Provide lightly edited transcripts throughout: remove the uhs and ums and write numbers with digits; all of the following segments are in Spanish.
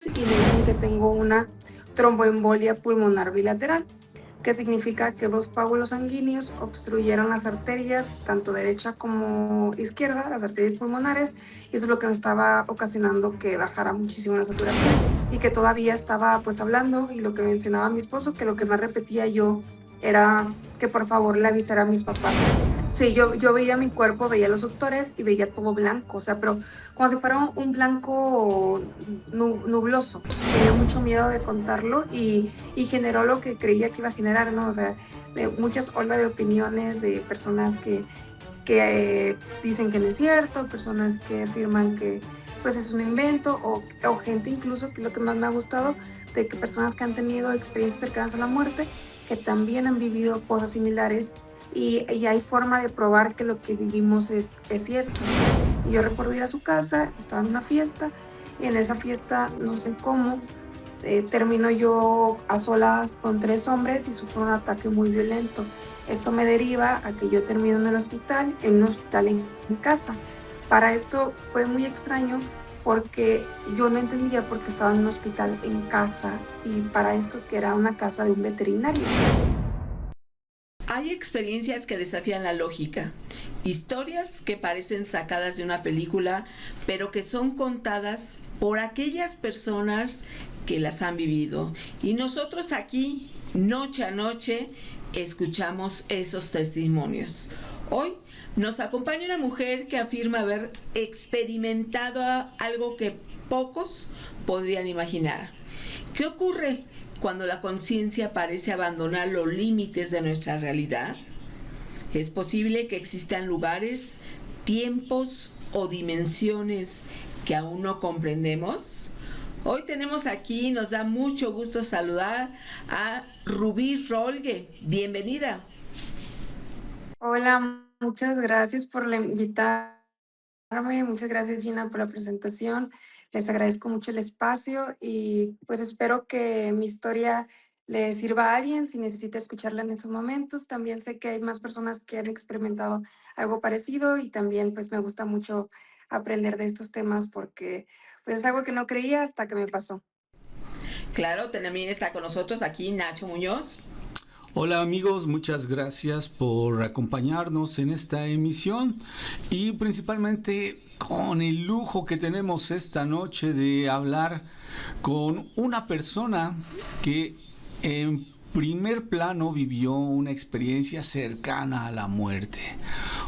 y me dicen que tengo una tromboembolia pulmonar bilateral, que significa que dos coágulos sanguíneos obstruyeron las arterias, tanto derecha como izquierda, las arterias pulmonares, y eso es lo que me estaba ocasionando que bajara muchísimo la saturación y que todavía estaba pues hablando y lo que mencionaba mi esposo, que lo que más repetía yo era que por favor le avisara a mis papás. Sí, yo veía mi cuerpo, veía los doctores y veía todo blanco, o sea, pero como si fuera un blanco nubloso. Tenía mucho miedo de contarlo y generó lo que creía que iba a generar, ¿no? O sea, de muchas olas de opiniones de personas que dicen que no es cierto, personas que afirman que pues es un invento o gente incluso, que es lo que más me ha gustado, de que personas que han tenido experiencias cercanas a la muerte, que también han vivido cosas similares y hay forma de probar que lo que vivimos es cierto. Y yo recuerdo ir a su casa, estaba en una fiesta y en esa fiesta, no sé cómo, termino yo a solas con tres hombres y sufro un ataque muy violento. Esto me deriva a que yo termino en el hospital, en un hospital en casa. Para esto fue muy extraño porque yo no entendía por qué estaba en un hospital en casa y para esto que era una casa de un veterinario. Hay experiencias que desafían la lógica, historias que parecen sacadas de una película, pero que son contadas por aquellas personas que las han vivido. Y nosotros aquí, noche a noche, escuchamos esos testimonios. Hoy nos acompaña una mujer que afirma haber experimentado algo que pocos podrían imaginar. ¿Qué ocurre cuando la conciencia parece abandonar los límites de nuestra realidad? Es posible que existan lugares, tiempos o dimensiones que aún no comprendemos. Hoy tenemos aquí, nos da mucho gusto saludar a Rubí Rolgue. Bienvenida. Hola, muchas gracias por la invitarme. Muchas gracias, Gina, por la presentación. Les agradezco mucho el espacio y pues espero que mi historia le sirva a alguien si necesita escucharla en estos momentos. También sé que hay más personas que han experimentado algo parecido y también pues me gusta mucho aprender de estos temas porque pues es algo que no creía hasta que me pasó. Claro, también está con nosotros aquí Nacho Muñoz. Hola amigos, muchas gracias por acompañarnos en esta emisión y principalmente con el lujo que tenemos esta noche de hablar con una persona que en primer plano vivió una experiencia cercana a la muerte.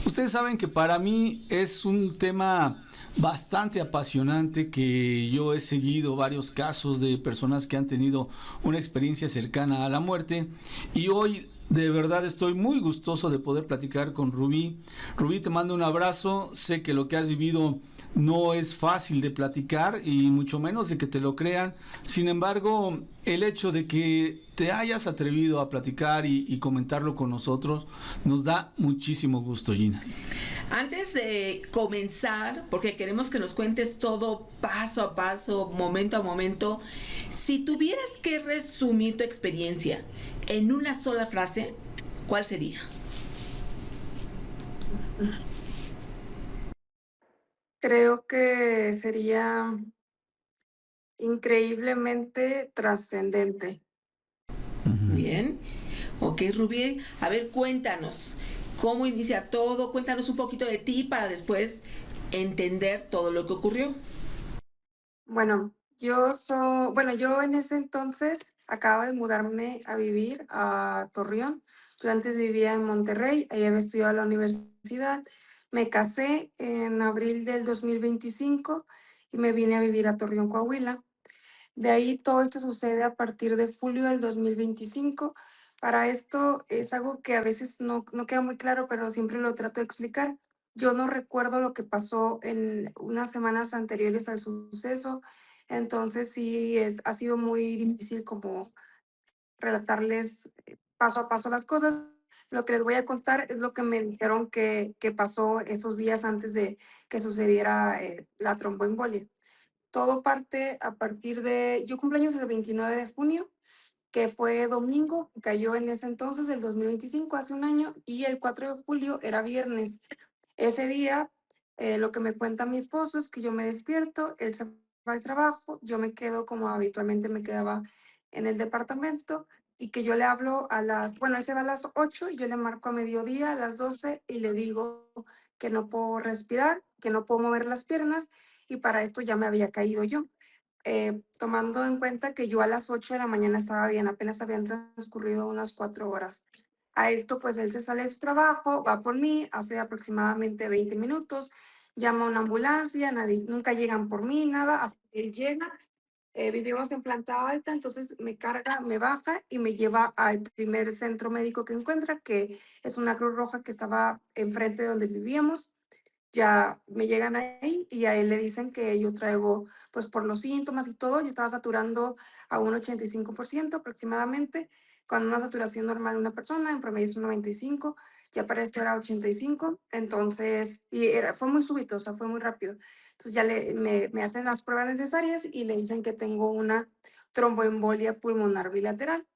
Ustedes saben que para mí es un tema bastante apasionante, que yo he seguido varios casos de personas que han tenido una experiencia cercana a la muerte y hoy de verdad estoy muy gustoso de poder platicar con Rubí. Rubí, te mando un abrazo, sé que lo que has vivido no es fácil de platicar y mucho menos de que te lo crean. Sin embargo, el hecho de que te hayas atrevido a platicar y comentarlo con nosotros nos da muchísimo gusto, Gina. Antes de comenzar, porque queremos que nos cuentes todo paso a paso, momento a momento, si tuvieras que resumir tu experiencia en una sola frase, ¿cuál sería? Creo que sería increíblemente trascendente. Uh-huh. Bien. Ok, Rubí, a ver, cuéntanos cómo inicia todo, cuéntanos un poquito de ti para después entender todo lo que ocurrió. Yo en ese entonces acababa de mudarme a vivir a Torreón. Yo antes vivía en Monterrey, ahí había estudiado la universidad. Me casé en abril del 2025 y me vine a vivir a Torreón, Coahuila. De ahí todo esto sucede a partir de julio del 2025. Para esto es algo que a veces no queda muy claro, pero siempre lo trato de explicar. Yo no recuerdo lo que pasó en unas semanas anteriores al suceso, entonces sí ha sido muy difícil como relatarles paso a paso las cosas. Lo que les voy a contar es lo que me dijeron que pasó esos días antes de que sucediera la tromboembolia. Todo parte a partir de, yo cumpleaños el 29 de junio, que fue domingo, cayó en ese entonces, el 2025, hace un año, y el 4 de julio era viernes. Ese día, lo que me cuenta mi esposo es que yo me despierto, él se al trabajo, yo me quedo como habitualmente me quedaba en el departamento y que yo le hablo bueno, él se va a las 8 y yo le marco a mediodía, a las 12 y le digo que no puedo respirar, que no puedo mover las piernas y para esto ya me había caído yo. Tomando en cuenta que yo a las 8 de la mañana estaba bien, apenas habían transcurrido unas 4 horas. A esto, pues él se sale de su trabajo, va por mí, hace aproximadamente 20 minutos, llama a una ambulancia, nadie, nunca llegan por mí, nada, hasta que él llega. Vivimos en planta alta, entonces me carga, me baja y me lleva al primer centro médico que encuentra, que es una Cruz Roja que estaba enfrente de donde vivíamos. Ya me llegan ahí y a él le dicen que yo traigo, pues por los síntomas y todo, yo estaba saturando a un 85% aproximadamente, con una saturación normal una persona, en promedio es un 95, ya para esto era 85, entonces, fue muy súbito, o sea, fue muy rápido. Entonces ya me hacen las pruebas necesarias y le dicen que tengo una tromboembolia pulmonar bilateral,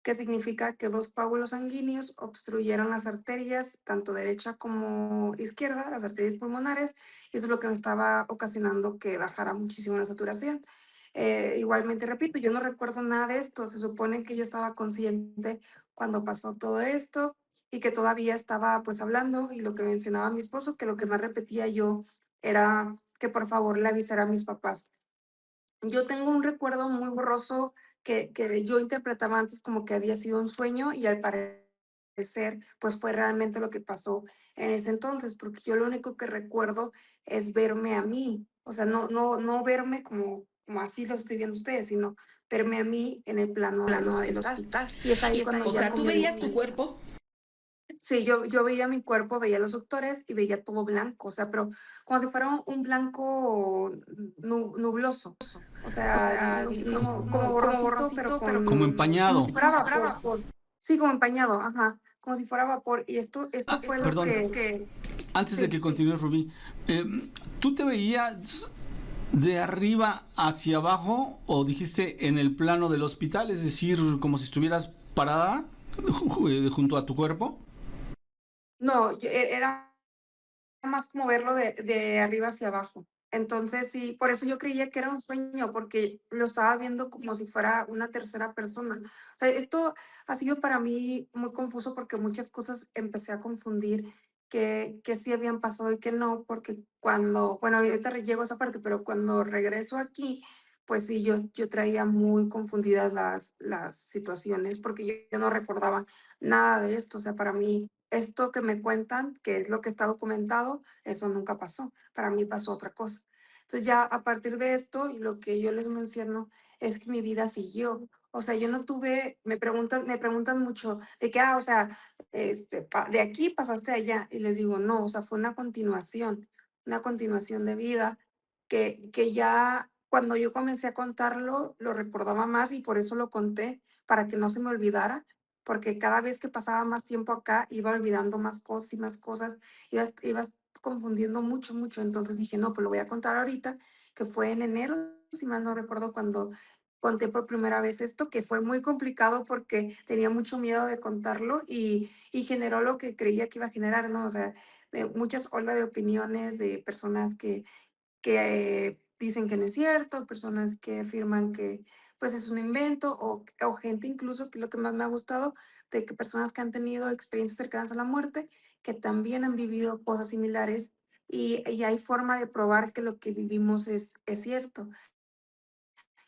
que significa que dos coágulos sanguíneos obstruyeron las arterias, tanto derecha como izquierda, las arterias pulmonares, y eso es lo que me estaba ocasionando que bajara muchísimo la saturación. Igualmente, repito, yo no recuerdo nada de esto, se supone que yo estaba consciente cuando pasó todo esto y que todavía estaba pues hablando y lo que mencionaba mi esposo, que lo que más repetía yo era que por favor le avisara a mis papás. Yo tengo un recuerdo muy borroso que yo interpretaba antes como que había sido un sueño y al parecer, pues fue realmente lo que pasó en ese entonces, porque yo lo único que recuerdo es verme a mí, o sea, no verme como así lo estoy viendo ustedes, sino verme a mí en el plano del hospital. Y es ahí cuando O ya sea, ¿tú como digo, veías tu cuerpo? sí, yo veía mi cuerpo, veía a los doctores y veía todo blanco, o sea, pero como si fuera un blanco nubloso, o sea, como borrosito, pero Como como si empañado. fuera vapor. Sí, como empañado, ajá, como si fuera vapor. Y esto fue lo Perdón, que, antes de sí, que continúe Rubí, ¿tú te veías de arriba hacia abajo o dijiste en el plano del hospital, es decir, como si estuvieras parada junto a tu cuerpo? no, era más como verlo de arriba hacia abajo. Entonces, sí, por eso yo creía que era un sueño, porque lo estaba viendo como si fuera una tercera persona. O sea, esto ha sido para mí muy confuso porque muchas cosas empecé a confundir que sí habían pasado y que no, porque bueno, ahorita llego a esa parte, pero cuando regreso aquí, pues sí, yo traía muy confundidas las situaciones porque yo no recordaba nada de esto. O sea, para mí, esto que me cuentan, que es lo que está documentado, eso nunca pasó, para mí pasó otra cosa. Entonces ya a partir de esto, y lo que yo les menciono es que mi vida siguió. O sea, yo no tuve, me preguntan mucho de que, o sea, de aquí pasaste allá, y les digo, no, o sea, fue una continuación de vida que ya cuando yo comencé a contarlo, lo recordaba más y por eso lo conté, para que no se me olvidara, porque cada vez que pasaba más tiempo acá, iba olvidando más cosas y más cosas, ibas confundiendo mucho, mucho. Entonces dije, no, pues lo voy a contar ahorita, que fue en enero, si mal no recuerdo, cuando conté por primera vez esto, que fue muy complicado porque tenía mucho miedo de contarlo y generó lo que creía que iba a generar, ¿no? O sea, de muchas olas de opiniones de personas que dicen que no es cierto, personas que afirman que pues es un invento o gente incluso, que es lo que más me ha gustado, de que personas que han tenido experiencias cercanas a la muerte, que también han vivido cosas similares y hay forma de probar que lo que vivimos es cierto,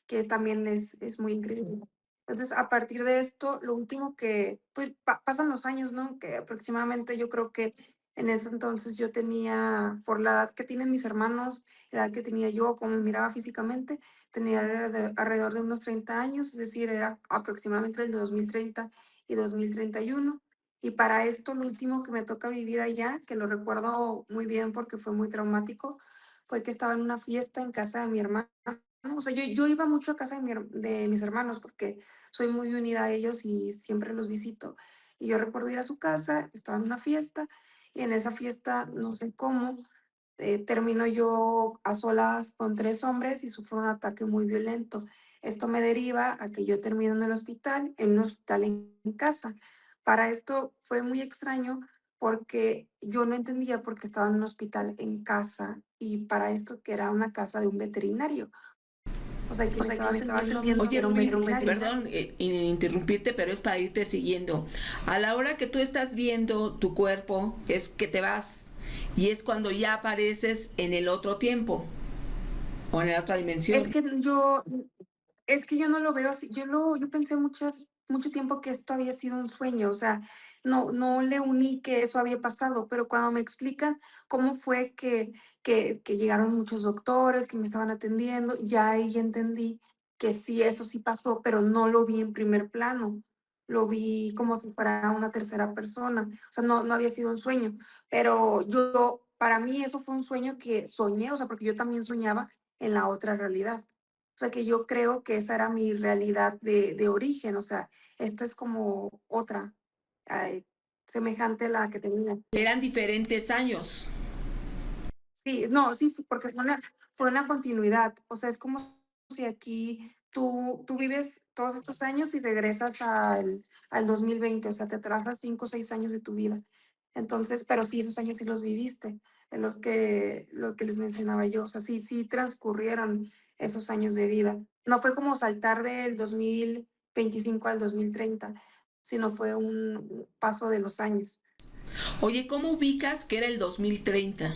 que también es muy increíble. Entonces, a partir de esto, lo último que, pues, pasan los años, ¿no? Que aproximadamente yo creo que en ese entonces yo tenía, por la edad que tienen mis hermanos, la edad que tenía yo, como me miraba físicamente, tenía alrededor de unos 30 años, es decir, era aproximadamente el 2030 y 2031. Y para esto, lo último que me toca vivir allá, que lo recuerdo muy bien porque fue muy traumático, fue que estaba en una fiesta en casa de mi hermana. O sea, yo iba mucho a casa de mis hermanos porque soy muy unida a ellos y siempre los visito. Y yo recuerdo ir a su casa, estaba en una fiesta y en esa fiesta, no sé cómo, termino yo a solas con 3 hombres y sufro un ataque muy violento. Esto me deriva a que yo termino en un hospital en casa. Para esto fue muy extraño porque yo no entendía por qué estaba en un hospital en casa y para esto que era una casa de un veterinario. O sea, quien O me sea, estaba quien me estaba atendiendo atendiendo Oye, era un Rubí, era un veterinario. perdón veterinario. interrumpirte, pero es para irte siguiendo. A la hora que tú estás viendo tu cuerpo, es que te vas y es cuando ya apareces en el otro tiempo o en la otra Es dimensión. que yo Es que yo no lo veo así, yo pensé mucho tiempo que esto había sido un sueño, o sea, no le uní que eso había pasado, pero cuando me explican cómo fue que llegaron muchos doctores, que me estaban atendiendo, ya ahí entendí que sí, eso sí pasó, pero no lo vi en primer plano, lo vi como si fuera una tercera persona, o sea, no había sido un sueño, pero para mí eso fue un sueño que soñé, o sea, porque yo también soñaba en la otra realidad. O sea, que yo creo que esa era mi realidad de origen, o sea, esta es como otra, semejante a la que tenía. Eran diferentes años. Sí, no, sí, porque fue una continuidad, o sea, es como si aquí tú vives todos estos años y regresas al 2020, o sea, te atrasas 5 o 6 años de tu vida. Entonces, pero sí, esos años sí los viviste, en lo que les mencionaba yo, o sea, sí transcurrieron esos años de vida. No fue como saltar del 2025 al 2030, sino fue un paso de los años. Oye, ¿cómo ubicas que era el 2030?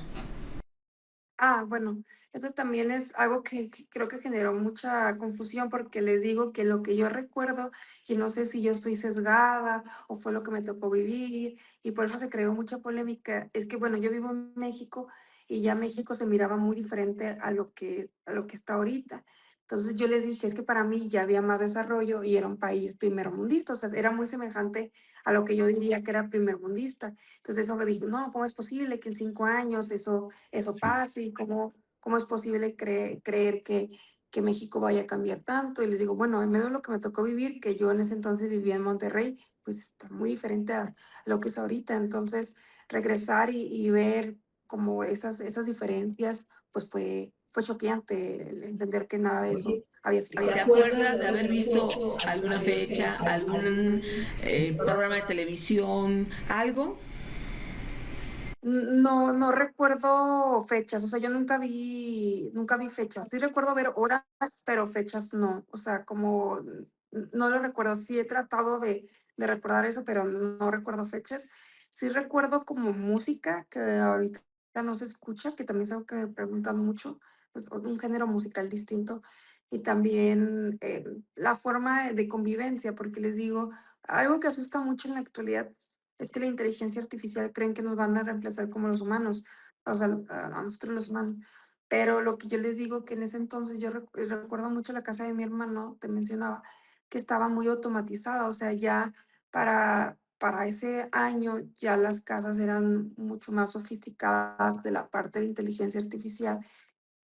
Bueno, eso también es algo que creo que generó mucha confusión porque les digo que lo que yo recuerdo, y no sé si yo estoy sesgada o fue lo que me tocó vivir, y por eso se creó mucha polémica, es que bueno, yo vivo en México y ya México se miraba muy diferente a lo que está ahorita. Entonces yo les dije, es que para mí ya había más desarrollo y era un país primermundista, o sea, era muy semejante a lo que yo diría que era primermundista. Entonces eso me dijo, no, ¿cómo es posible que en 5 años eso Sí. pase y cómo es posible creer que México vaya a cambiar tanto. Y les digo, bueno, al menos lo que me tocó vivir, que yo en ese entonces vivía en Monterrey, pues está muy diferente a lo que es ahorita. Entonces, regresar y ver como esas diferencias, pues fue choqueante el entender que nada de eso Oye, había ¿Y sido te así. acuerdas de haber visto alguna fecha, algún programa de televisión, algo? No recuerdo fechas, o sea, yo nunca vi fechas. Sí recuerdo ver horas, pero fechas no. O sea, como no lo recuerdo. Sí he tratado de recordar eso, pero no recuerdo fechas. Sí recuerdo como música, que ahorita no se escucha, que también es algo que me preguntan mucho, pues un género musical distinto. Y también la forma de convivencia, porque les digo, algo que asusta mucho en la actualidad es que la inteligencia artificial creen que nos van a reemplazar como los humanos, o sea, a nosotros los humanos. Pero lo que yo les digo que en ese entonces yo recuerdo mucho la casa de mi hermano, te mencionaba, que estaba muy automatizada, o sea, ya para ese año ya las casas eran mucho más sofisticadas de la parte de inteligencia artificial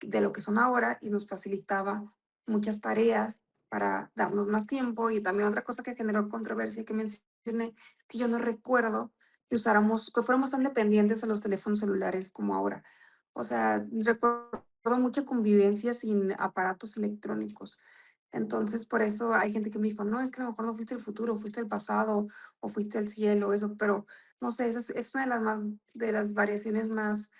de lo que son ahora y nos facilitaba muchas tareas para darnos más tiempo. Y también otra cosa que generó controversia que mencioné, que yo no recuerdo que fuéramos tan dependientes a los teléfonos celulares como ahora. O sea, recuerdo mucha convivencia sin aparatos electrónicos. Entonces, por eso hay gente que me dijo, no, es que a lo mejor no fuiste el futuro, fuiste el pasado o fuiste el cielo, eso, pero no sé, esa es una de las variaciones más,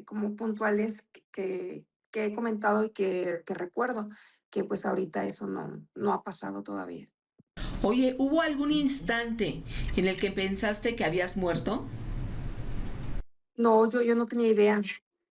como puntuales que he comentado y que recuerdo, que pues ahorita eso no ha pasado todavía. Oye, ¿hubo algún instante en el que pensaste que habías muerto? No, yo no tenía idea.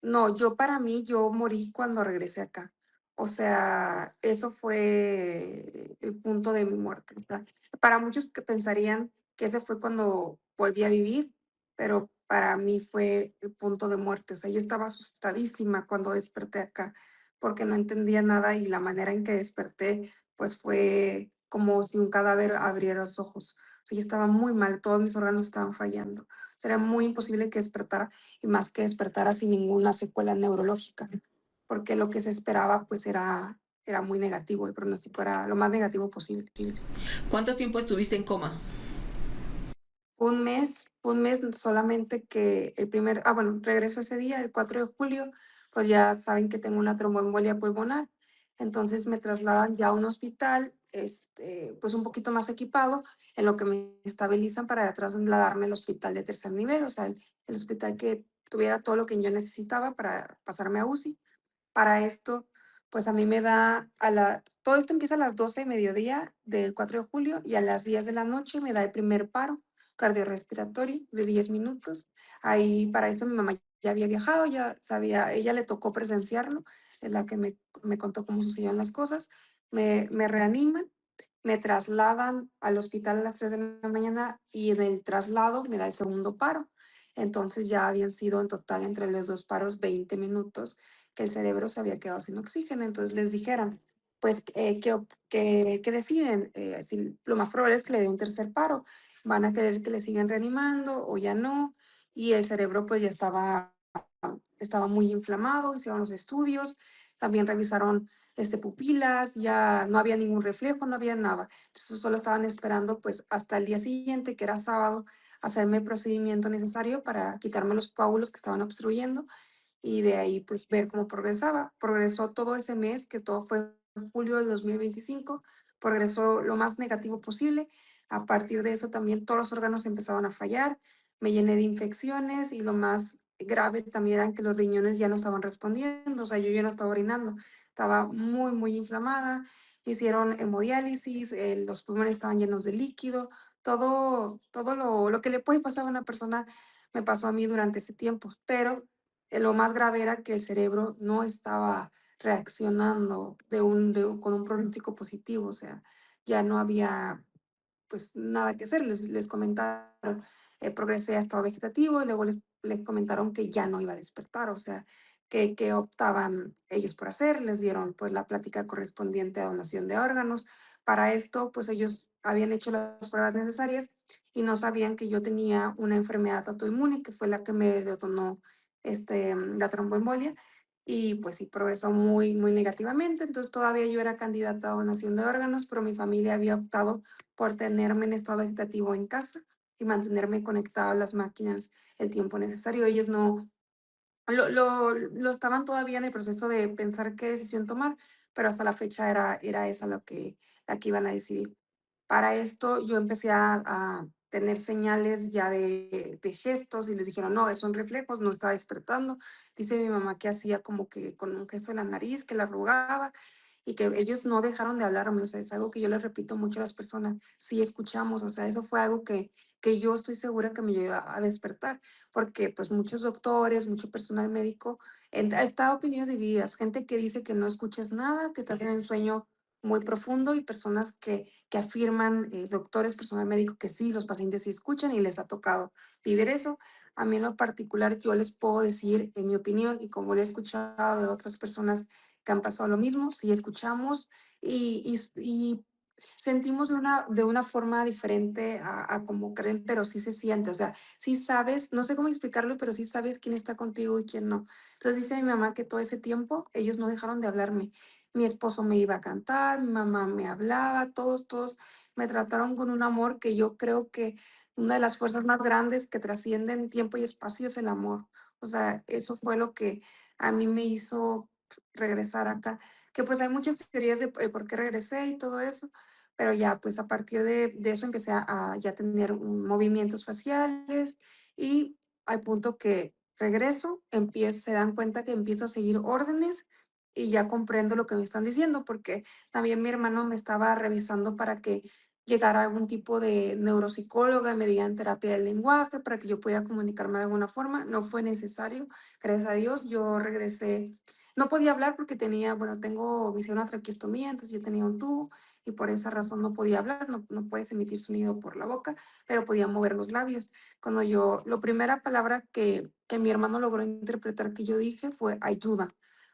No, para mí, yo morí cuando regresé acá. O sea, eso fue el punto de mi muerte. O sea, para muchos que pensarían que ese fue cuando volví a vivir, pero para mí fue el punto de muerte. O sea, yo estaba asustadísima cuando desperté acá, porque no entendía nada y la manera en que desperté, pues fue como si un cadáver abriera los ojos. O sea, yo estaba muy mal, todos mis órganos estaban fallando. Era muy imposible que despertara y más que despertara sin ninguna secuela neurológica, porque lo que se esperaba pues era muy negativo, el pronóstico era lo más negativo posible. ¿Cuánto tiempo estuviste en coma? Un mes solamente que bueno, regreso ese día, el 4 de julio, pues ya saben que tengo una tromboembolia pulmonar, entonces me trasladan ya a un hospital, pues un poquito más equipado, en lo que me estabilizan para trasladarme al hospital de tercer nivel, o sea, el hospital que tuviera todo lo que yo necesitaba para pasarme a UCI. Para esto, Pues a mí me da todo esto empieza a las 12 de mediodía del 4 de julio y a las 10 de la noche me da el primer paro cardiorrespiratorio de 10 minutos. Ahí para esto mi mamá ya había viajado, ya sabía, ella le tocó presenciarlo, es la que me contó cómo sucedían las cosas. Me reaniman, me trasladan al hospital a las 3 de la mañana y en el traslado me da el segundo paro. Entonces ya habían sido en total entre los dos paros 20 minutos que el cerebro se había quedado sin oxígeno. Entonces les dijeron, pues, ¿qué deciden? Si lo más probable es que le dé un tercer paro. Van a querer que le sigan reanimando o ya no. Y el cerebro pues ya estaba muy inflamado, hicieron los estudios, también revisaron pupilas, ya no había ningún reflejo, no había nada. Entonces solo estaban esperando pues hasta el día siguiente, que era sábado, hacerme el procedimiento necesario para quitarme los coágulos que estaban obstruyendo y de ahí, pues, ver cómo progresaba. Progresó todo ese mes, que todo fue en julio del 2025, progresó lo más negativo posible. A partir de eso también todos los órganos empezaron a fallar, me llené de infecciones y lo más grave también era que los riñones ya no estaban respondiendo, o sea, yo ya no estaba orinando, estaba muy, muy inflamada, me hicieron hemodiálisis, los pulmones estaban llenos de líquido, todo lo que le puede pasar a una persona me pasó a mí durante ese tiempo, pero lo más grave era que el cerebro no estaba reaccionando con un pronóstico positivo, o sea, ya no había pues nada que hacer. Les comentaron, progresé a estado vegetativo y luego les comentaron que ya no iba a despertar, o sea, que optaban ellos por hacer, les dieron pues la plática correspondiente a donación de órganos. Para esto, pues ellos habían hecho las pruebas necesarias y no sabían que yo tenía una enfermedad autoinmune, que fue la que me detonó la tromboembolia, y pues sí, progresó muy, muy negativamente. Entonces todavía yo era candidata a donación de órganos, pero mi familia había optado por tenerme en estado vegetativo en casa y mantenerme conectada a las máquinas el tiempo necesario. Ellos no lo estaban todavía en el proceso de pensar qué decisión tomar, pero hasta la fecha era esa la que iban a decidir. Para esto yo empecé a tener señales ya de gestos y les dijeron, no, son reflejos, no está despertando. Dice mi mamá que hacía como que con un gesto de la nariz, que la arrugaba y que ellos no dejaron de hablarme. O sea, es algo que yo les repito mucho a las personas, sí escuchamos, o sea, eso fue algo que yo estoy segura que me llevó a despertar, porque pues muchos doctores, mucho personal médico, está opiniones divididas, gente que dice que no escuchas nada, que estás en un sueño muy profundo y personas que afirman, doctores, personal médico, que sí, los pacientes sí escuchan y les ha tocado vivir eso. A mí en lo particular, yo les puedo decir, en mi opinión, y como lo he escuchado de otras personas que han pasado lo mismo, sí escuchamos y sentimos de una forma diferente a como creen, pero sí se siente, o sea, sí sabes, no sé cómo explicarlo, pero sí sabes quién está contigo y quién no. Entonces dice mi mamá que todo ese tiempo ellos no dejaron de hablarme. Mi esposo me iba a cantar, mi mamá me hablaba, todos me trataron con un amor que yo creo que una de las fuerzas más grandes que trascienden tiempo y espacio es el amor. O sea, eso fue lo que a mí me hizo regresar acá. Que pues hay muchas teorías de por qué regresé y todo eso, pero ya pues a partir de eso empecé a ya tener movimientos faciales y al punto que regreso, se dan cuenta que empiezo a seguir órdenes y ya comprendo lo que me están diciendo, porque también mi hermano me estaba revisando para que llegara algún tipo de neuropsicóloga, me digan terapia del lenguaje, para que yo pudiera comunicarme de alguna forma. No fue necesario, gracias a Dios, yo regresé. No podía hablar porque bueno, me hicieron una traqueostomía, entonces yo tenía un tubo y por esa razón no podía hablar, no puedes emitir sonido por la boca, pero podía mover los labios. La primera palabra que mi hermano logró interpretar que yo dije fue ayuda,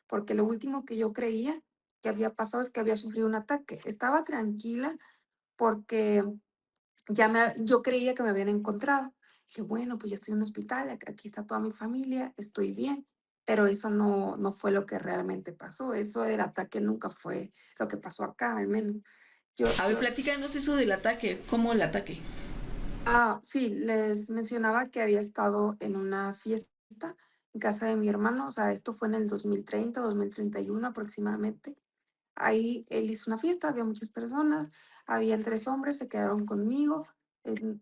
porque lo último que yo creía que había pasado es que había sufrido un ataque. Estaba tranquila porque yo creía que me habían encontrado. Dije, bueno, pues ya estoy en un hospital, aquí está toda mi familia, estoy bien, pero eso no fue lo que realmente pasó. Eso del ataque nunca fue lo que pasó acá, al menos. Yo, A ver, yo platícanos eso del ataque. ¿Cómo el ataque? Sí, les mencionaba que había estado en una fiesta en casa de mi hermano, o sea, esto fue en el 2030, 2031 aproximadamente. Ahí él hizo una fiesta, había muchas personas, habían 3 hombres, se quedaron conmigo,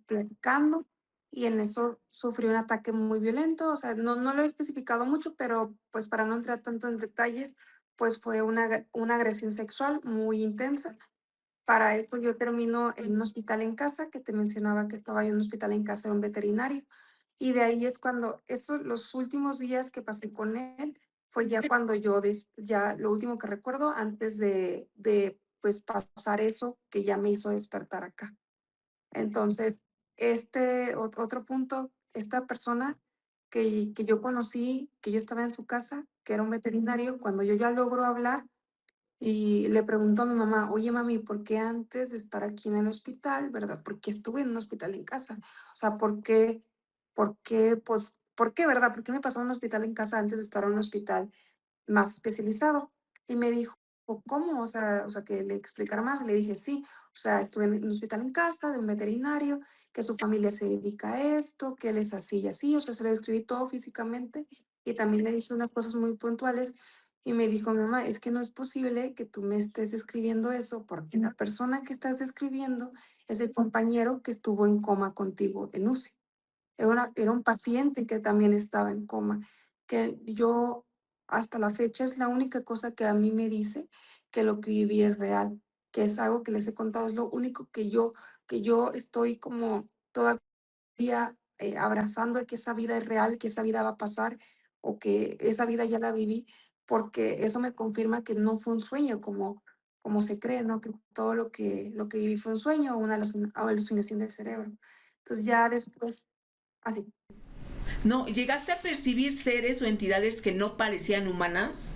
platicando, y en eso sufrí un ataque muy violento, o sea, no lo he especificado mucho, pero, pues, para no entrar tanto en detalles, pues fue una agresión sexual muy intensa. Para esto yo termino en un hospital en casa, que te mencionaba que estaba yo en un hospital en casa de un veterinario. Y de ahí es cuando, los últimos días que pasé con él, fue ya cuando yo, ya lo último que recuerdo antes de pues pasar eso que ya me hizo despertar acá. Entonces, otro punto, esta persona que yo conocí, que yo estaba en su casa, que era un veterinario, cuando yo ya logro hablar, y le pregunto a mi mamá: "Oye, mami, ¿por qué antes de estar aquí en el hospital, verdad? Porque estuve en un hospital en casa. O sea, por qué, verdad? ¿Por qué me pasó a un hospital en casa antes de estar en un hospital más especializado?". Y me dijo: "¿Cómo?". O sea, que le explicara más. Le dije: "Sí, o sea, estuve en un hospital en casa de un veterinario, que su familia se dedica a esto, que él es así y así". O sea, se lo describí todo físicamente y también le dije unas cosas muy puntuales. Y me dijo mi mamá: "Es que no es posible que tú me estés describiendo eso, porque la persona que estás describiendo es el compañero que estuvo en coma contigo en UCI". Era un paciente que también estaba en coma, que yo hasta la fecha es la única cosa que a mí me dice que lo que viví es real, que es algo que les he contado, es lo único que yo estoy como todavía, abrazando de que esa vida es real, que esa vida va a pasar, o que esa vida ya la viví, porque eso me confirma que no fue un sueño como se cree, ¿no? Que todo lo que viví fue un sueño o una alucinación del cerebro. Entonces, ya después así. No, ¿llegaste a percibir seres o entidades que no parecían humanas?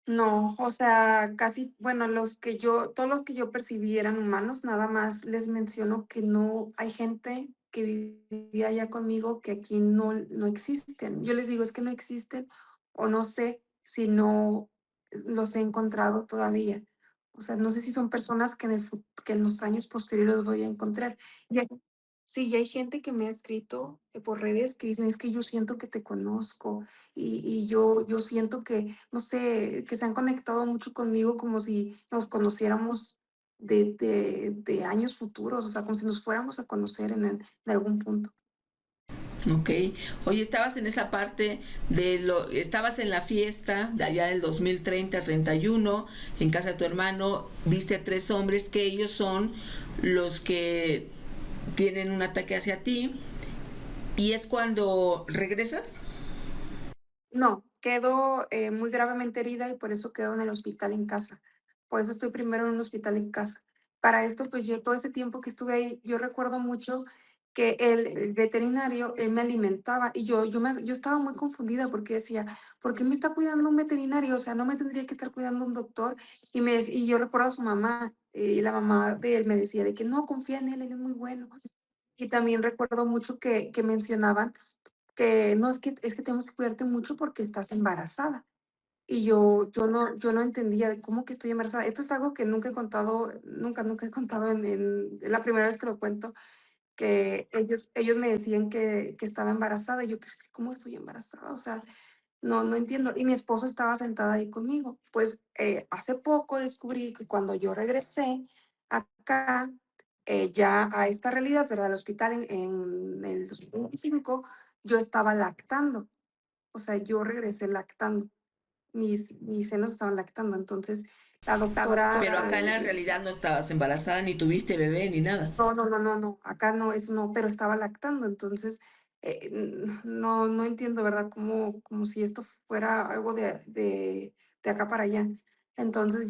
No, o sea, casi, bueno, todos los que yo percibí eran humanos, nada más les menciono que no hay gente que vivía allá conmigo que aquí no existen. Yo les digo, es que no existen o no sé si no los he encontrado todavía. O sea, no sé si son personas que en los años posteriores los voy a encontrar. Y hay- sí, y hay gente que me ha escrito por redes que dicen, es que yo siento que te conozco y yo siento que no sé, que se han conectado mucho conmigo como si nos conociéramos de años futuros, o sea, como si nos fuéramos a conocer en algún punto. Ok. Oye, estabas en esa parte estabas en la fiesta de allá del 2030, 31, en casa de tu hermano, viste a tres hombres que ellos son los que tienen un ataque hacia ti y es cuando regresas. No, quedo, muy gravemente herida y por eso quedo en el hospital en casa. Por eso estoy primero en un hospital en casa. Para esto, pues, yo todo ese tiempo que estuve ahí, yo recuerdo mucho que el veterinario, él me alimentaba y yo estaba muy confundida porque decía: "¿Por qué me está cuidando un veterinario? O sea, no me tendría que estar cuidando un doctor". Y yo recuerdo a su mamá, y la mamá de él me decía de que: "No, confía en él, él es muy bueno". Y también recuerdo mucho que mencionaban que no, es que tenemos que cuidarte mucho porque estás embarazada. Y yo no entendía de cómo que estoy embarazada. Esto es algo que nunca he contado, nunca he contado es la primera vez que lo cuento, que ellos me decían que estaba embarazada, y yo: "Pero es que, ¿cómo estoy embarazada?". O sea, no entiendo. Y mi esposo estaba sentado ahí conmigo. Pues, hace poco descubrí que cuando yo regresé acá, ya a esta realidad, ¿verdad? Al hospital en el 2025, yo estaba lactando. O sea, yo regresé lactando. Mis senos estaban lactando. Entonces, la doctora, Pero acá en la realidad no estabas embarazada, ni tuviste bebé, ni nada. no, acá no, eso no, pero estaba lactando. Entonces, no entiendo, ¿verdad? Como si esto fuera algo de acá para allá. Entonces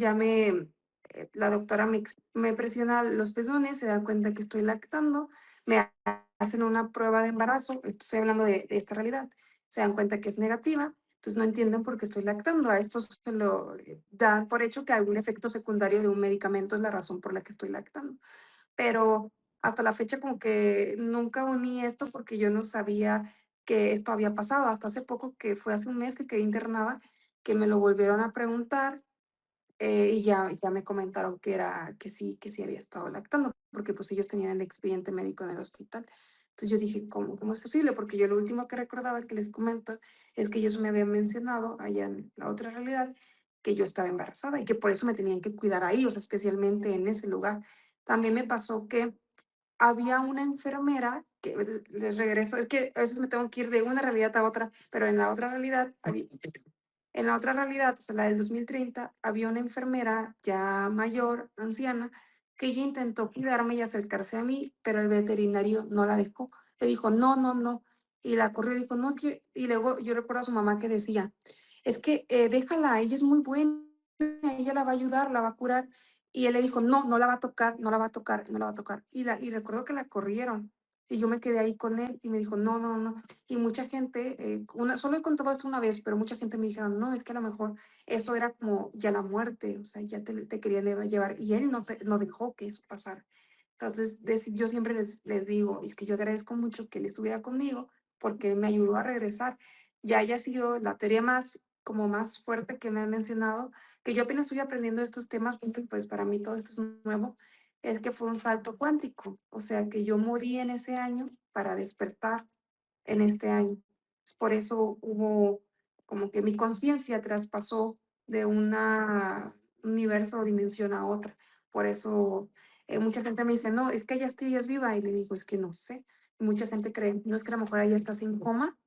la doctora me presiona los pezones, se da cuenta que estoy lactando, me hacen una prueba de embarazo, estoy hablando de esta realidad, se dan cuenta que es negativa, entonces no entienden por qué estoy lactando. A esto se lo dan por hecho que algún efecto secundario de un medicamento es la razón por la que estoy lactando. Pero hasta la fecha como que nunca uní esto porque yo no sabía que esto había pasado. Hasta hace poco, que fue hace un mes que quedé internada, que me lo volvieron a preguntar, y ya me comentaron que sí había estado lactando, porque, pues, ellos tenían el expediente médico en el hospital. Entonces, yo dije: "¿Cómo es posible?". Porque yo lo último que recordaba, que les comento, es que ellos me habían mencionado allá en la otra realidad que yo estaba embarazada y que por eso me tenían que cuidar ahí, o sea, especialmente en ese lugar. También me pasó que había una enfermera que les regreso, es que a veces me tengo que ir de una realidad a otra, pero en la otra realidad En la otra realidad, o sea, la del 2030, había una enfermera ya mayor, anciana, que ella intentó cuidarme y acercarse a mí, pero el veterinario no la dejó. Le dijo: "No, no, no". Y la corrió y dijo: "No, es que", y luego yo recuerdo a su mamá que decía: "Es que, déjala, ella es muy buena, ella la va a ayudar, la va a curar". Y él le dijo: "No, no la va a tocar, no la va a tocar, no la va a tocar". Y recuerdo que la corrieron, y yo me quedé ahí con él, y me dijo: "No, no, no". Y mucha gente, solo he contado esto una vez, pero mucha gente me dijeron: "No, es que a lo mejor eso era como ya la muerte, o sea, ya te querían llevar", y él no dejó que eso pasara. Entonces, yo siempre les digo, es que yo agradezco mucho que él estuviera conmigo, porque me ayudó a regresar. Ya haya sido la teoría más, como más fuerte que me han mencionado, que yo apenas estoy aprendiendo estos temas, porque, pues, para mí todo esto es nuevo, es que fue un salto cuántico, o sea, que yo morí en ese año para despertar en este año. Por eso hubo como que mi conciencia traspasó de una universo o dimensión a otra. Por eso, mucha gente me dice: "No, es que ya estoy, ya es viva", y le digo: "Es que no sé". Y mucha gente cree: "No, es que a lo mejor ahí estás en coma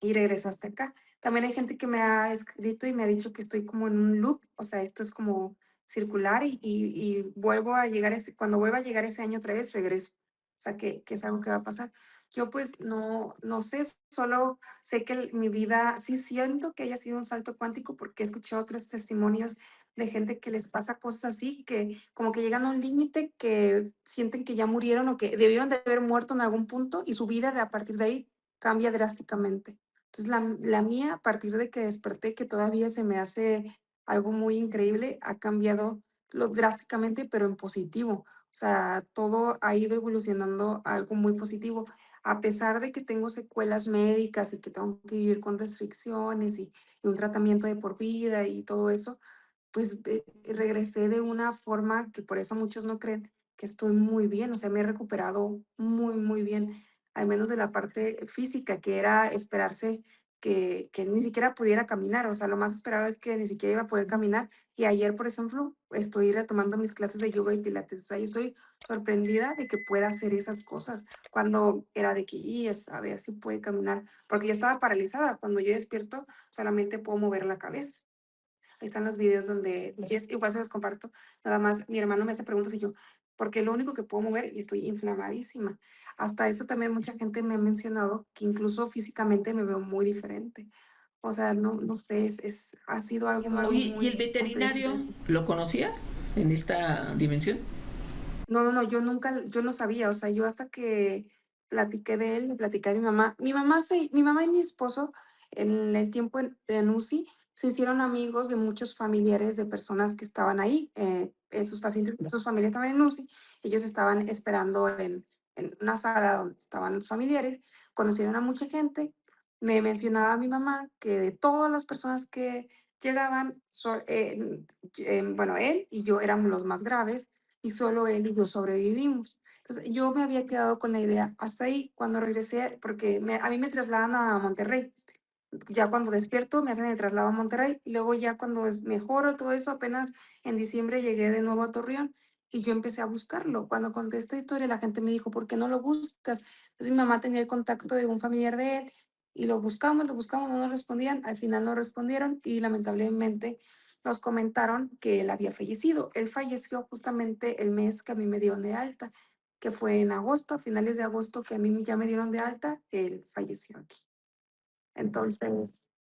y regresaste acá". También hay gente que me ha escrito y me ha dicho que estoy como en un loop, o sea, esto es como circular y vuelvo a llegar cuando vuelva a llegar ese año otra vez, regreso. O sea, que es algo que va a pasar. Yo pues no sé, solo sé que mi vida, sí siento que haya sido un salto cuántico porque he escuchado otros testimonios de gente que les pasa cosas así, que como que llegan a un límite que sienten que ya murieron o que debieron de haber muerto en algún punto y su vida a partir de ahí cambia drásticamente. Entonces, la mía, a partir de que desperté, que todavía se me hace algo muy increíble, ha cambiado drásticamente, pero en positivo. O sea, todo ha ido evolucionando a algo muy positivo. A pesar de que tengo secuelas médicas y que tengo que vivir con restricciones y un tratamiento de por vida y todo eso, pues, regresé de una forma que por eso muchos no creen que estoy muy bien, o sea, me he recuperado muy, muy bien, al menos de la parte física, que era esperarse que ni siquiera pudiera caminar, o sea, lo más esperado es que ni siquiera iba a poder caminar. Y ayer, por ejemplo, estoy retomando mis clases de yoga y pilates, o sea, yo estoy sorprendida de que pueda hacer esas cosas, cuando era de que: "Y es a ver si puede caminar", porque yo estaba paralizada, cuando yo despierto solamente puedo mover la cabeza. Ahí están los videos donde igual se los comparto, nada más mi hermano me hace preguntas y yo, porque lo único que puedo mover y estoy inflamadísima. Hasta eso también mucha gente me ha mencionado que incluso físicamente me veo muy diferente. O sea, no sé, ha sido algo muy, Oye, ¿y el muy complejo. veterinario lo conocías en esta dimensión? No, no, no, yo no sabía, o sea, yo hasta que platiqué de él, le platiqué a mi mamá. Mi mamá y mi esposo en el tiempo en UCI se hicieron amigos de muchos familiares de personas que estaban ahí, sus pacientes, sus familias estaban en UCI, ellos estaban esperando en una sala donde estaban los familiares, conocieron a mucha gente, me mencionaba mi mamá que de todas las personas que llegaban, bueno, él y yo éramos los más graves, y solo él y yo sobrevivimos. Entonces, yo me había quedado con la idea hasta ahí, cuando regresé, porque a mí me trasladan a Monterrey. Ya cuando despierto me hacen el traslado a Monterrey y luego ya cuando mejoro todo eso, apenas en diciembre llegué de nuevo a Torreón y yo empecé a buscarlo. Cuando conté esta historia, la gente me dijo: "¿Por qué no lo buscas?". Entonces mi mamá tenía el contacto de un familiar de él y lo buscamos, no nos respondían. Al final no respondieron y lamentablemente nos comentaron que él había fallecido. Él falleció justamente el mes que a mí me dieron de alta, que fue en agosto, a finales de agosto que a mí ya me dieron de alta, él falleció aquí.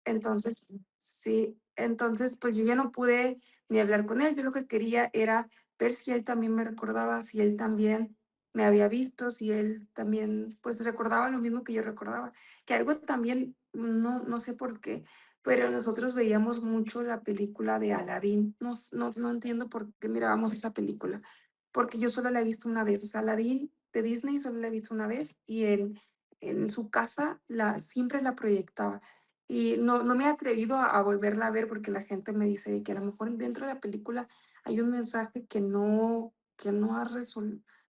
Entonces sí, entonces, pues, yo ya no pude ni hablar con él. Yo lo que quería era ver si él también me recordaba, si él también me había visto, si él también, pues, recordaba lo mismo que yo recordaba. Que algo también, no sé por qué, pero nosotros veíamos mucho la película de Aladdin. No entiendo por qué mirábamos esa película, porque yo solo la he visto una vez. O sea, Aladdin de Disney solo la he visto una vez y en su casa siempre la proyectaba. Y no me he atrevido a volverla a ver porque la gente me dice que a lo mejor dentro de la película hay un mensaje que no ha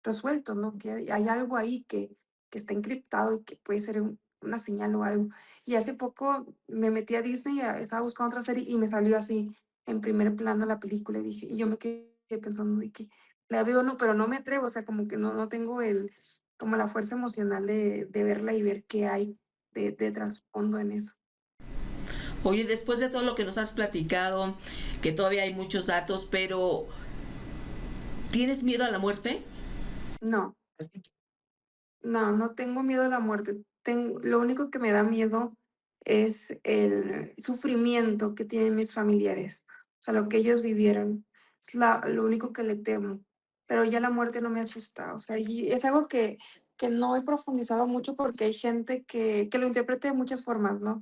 resuelto, ¿no? Que hay algo ahí que está encriptado y que puede ser una señal o algo. Y hace poco me metí a Disney, estaba buscando otra serie y me salió así en primer plano la película y yo me quedé pensando de que la veo, no, pero no me atrevo, o sea, como que no tengo como la fuerza emocional de verla y ver qué hay de trasfondo en eso. Oye, después de todo lo que nos has platicado, que todavía hay muchos datos, pero ¿tienes miedo a la muerte? No, no, no tengo miedo a la muerte. Lo único que me da miedo es el sufrimiento que tienen mis familiares, o sea, lo que ellos vivieron. Es lo único que le temo, pero ya la muerte no me asusta, o sea, y es algo que no he profundizado mucho porque hay gente que lo interpreta de muchas formas, ¿no?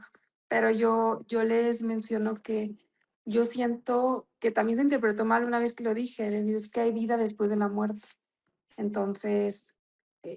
Pero yo les menciono que yo siento que también se interpretó mal una vez que lo dije, les digo, es que hay vida después de la muerte. Entonces,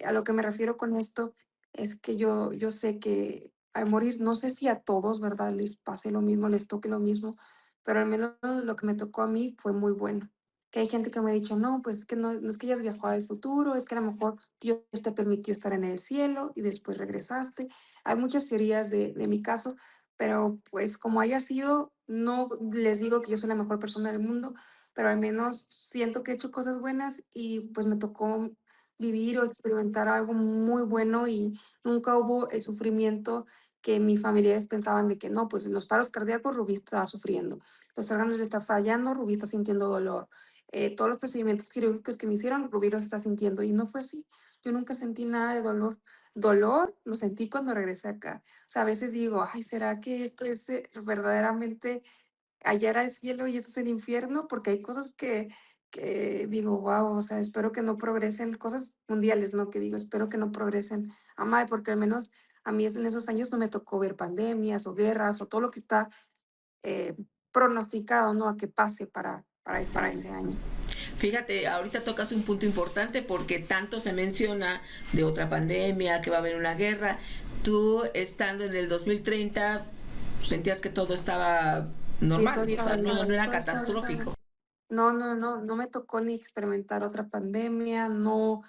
a lo que me refiero con esto es que yo sé que al morir, no sé si a todos, ¿verdad?, les pase lo mismo, les toque lo mismo, pero al menos lo que me tocó a mí fue muy bueno. Que hay gente que me ha dicho: "No, pues es que no es que hayas viajado al futuro, es que a lo mejor Dios te permitió estar en el cielo y después regresaste". Hay muchas teorías de mi caso, pero, pues, como haya sido, no les digo que yo soy la mejor persona del mundo, pero al menos siento que he hecho cosas buenas y, pues, me tocó vivir o experimentar algo muy bueno y nunca hubo el sufrimiento que mis familiares pensaban de que no, pues, en los paros cardíacos Rubí está sufriendo, los órganos le está fallando, Rubí está sintiendo dolor, todos los procedimientos quirúrgicos que me hicieron, Rubí los está sintiendo, y no fue así. Yo nunca sentí nada de dolor. Dolor lo sentí cuando regresé acá. O sea, a veces digo: "Ay, ¿será que esto es, verdaderamente allá era el cielo y esto es el infierno?", porque hay cosas que digo: "Guau", o sea, espero que no progresen, cosas mundiales, ¿no? Que digo, espero que no progresen a mal, porque al menos a mí en esos años no me tocó ver pandemias o guerras o todo lo que está, eh, pronosticado, ¿no? A que pase para ese Para año. ese año. Fíjate, ahorita tocas un punto importante porque tanto se menciona de otra pandemia, que va a haber una guerra. Tú, estando en el 2030, sentías que todo estaba Sí, normal, todo o sea, estaba no, bien, no era todo estaba bien. catastrófico. No, no, no, no me tocó ni experimentar otra pandemia, no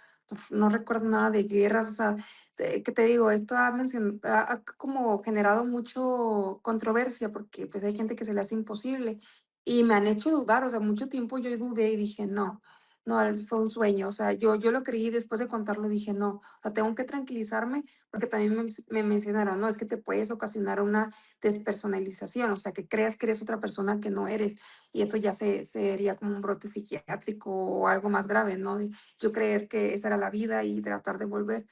recuerdo nada de guerras, o sea, ¿qué te digo? Esto ha como generado mucho controversia, porque, pues, hay gente que se le hace imposible, y me han hecho dudar, o sea, mucho tiempo yo dudé y dije: "No, no, fue un sueño", o sea, yo lo creí, después de contarlo dije: "No, o sea, tengo que tranquilizarme", porque también me mencionaron: "No, es que te puedes ocasionar una despersonalización, o sea, que creas que eres otra persona que no eres". Y esto ya sería como un brote psiquiátrico o algo más grave, ¿no? De yo creer que esa era la vida y tratar de volver.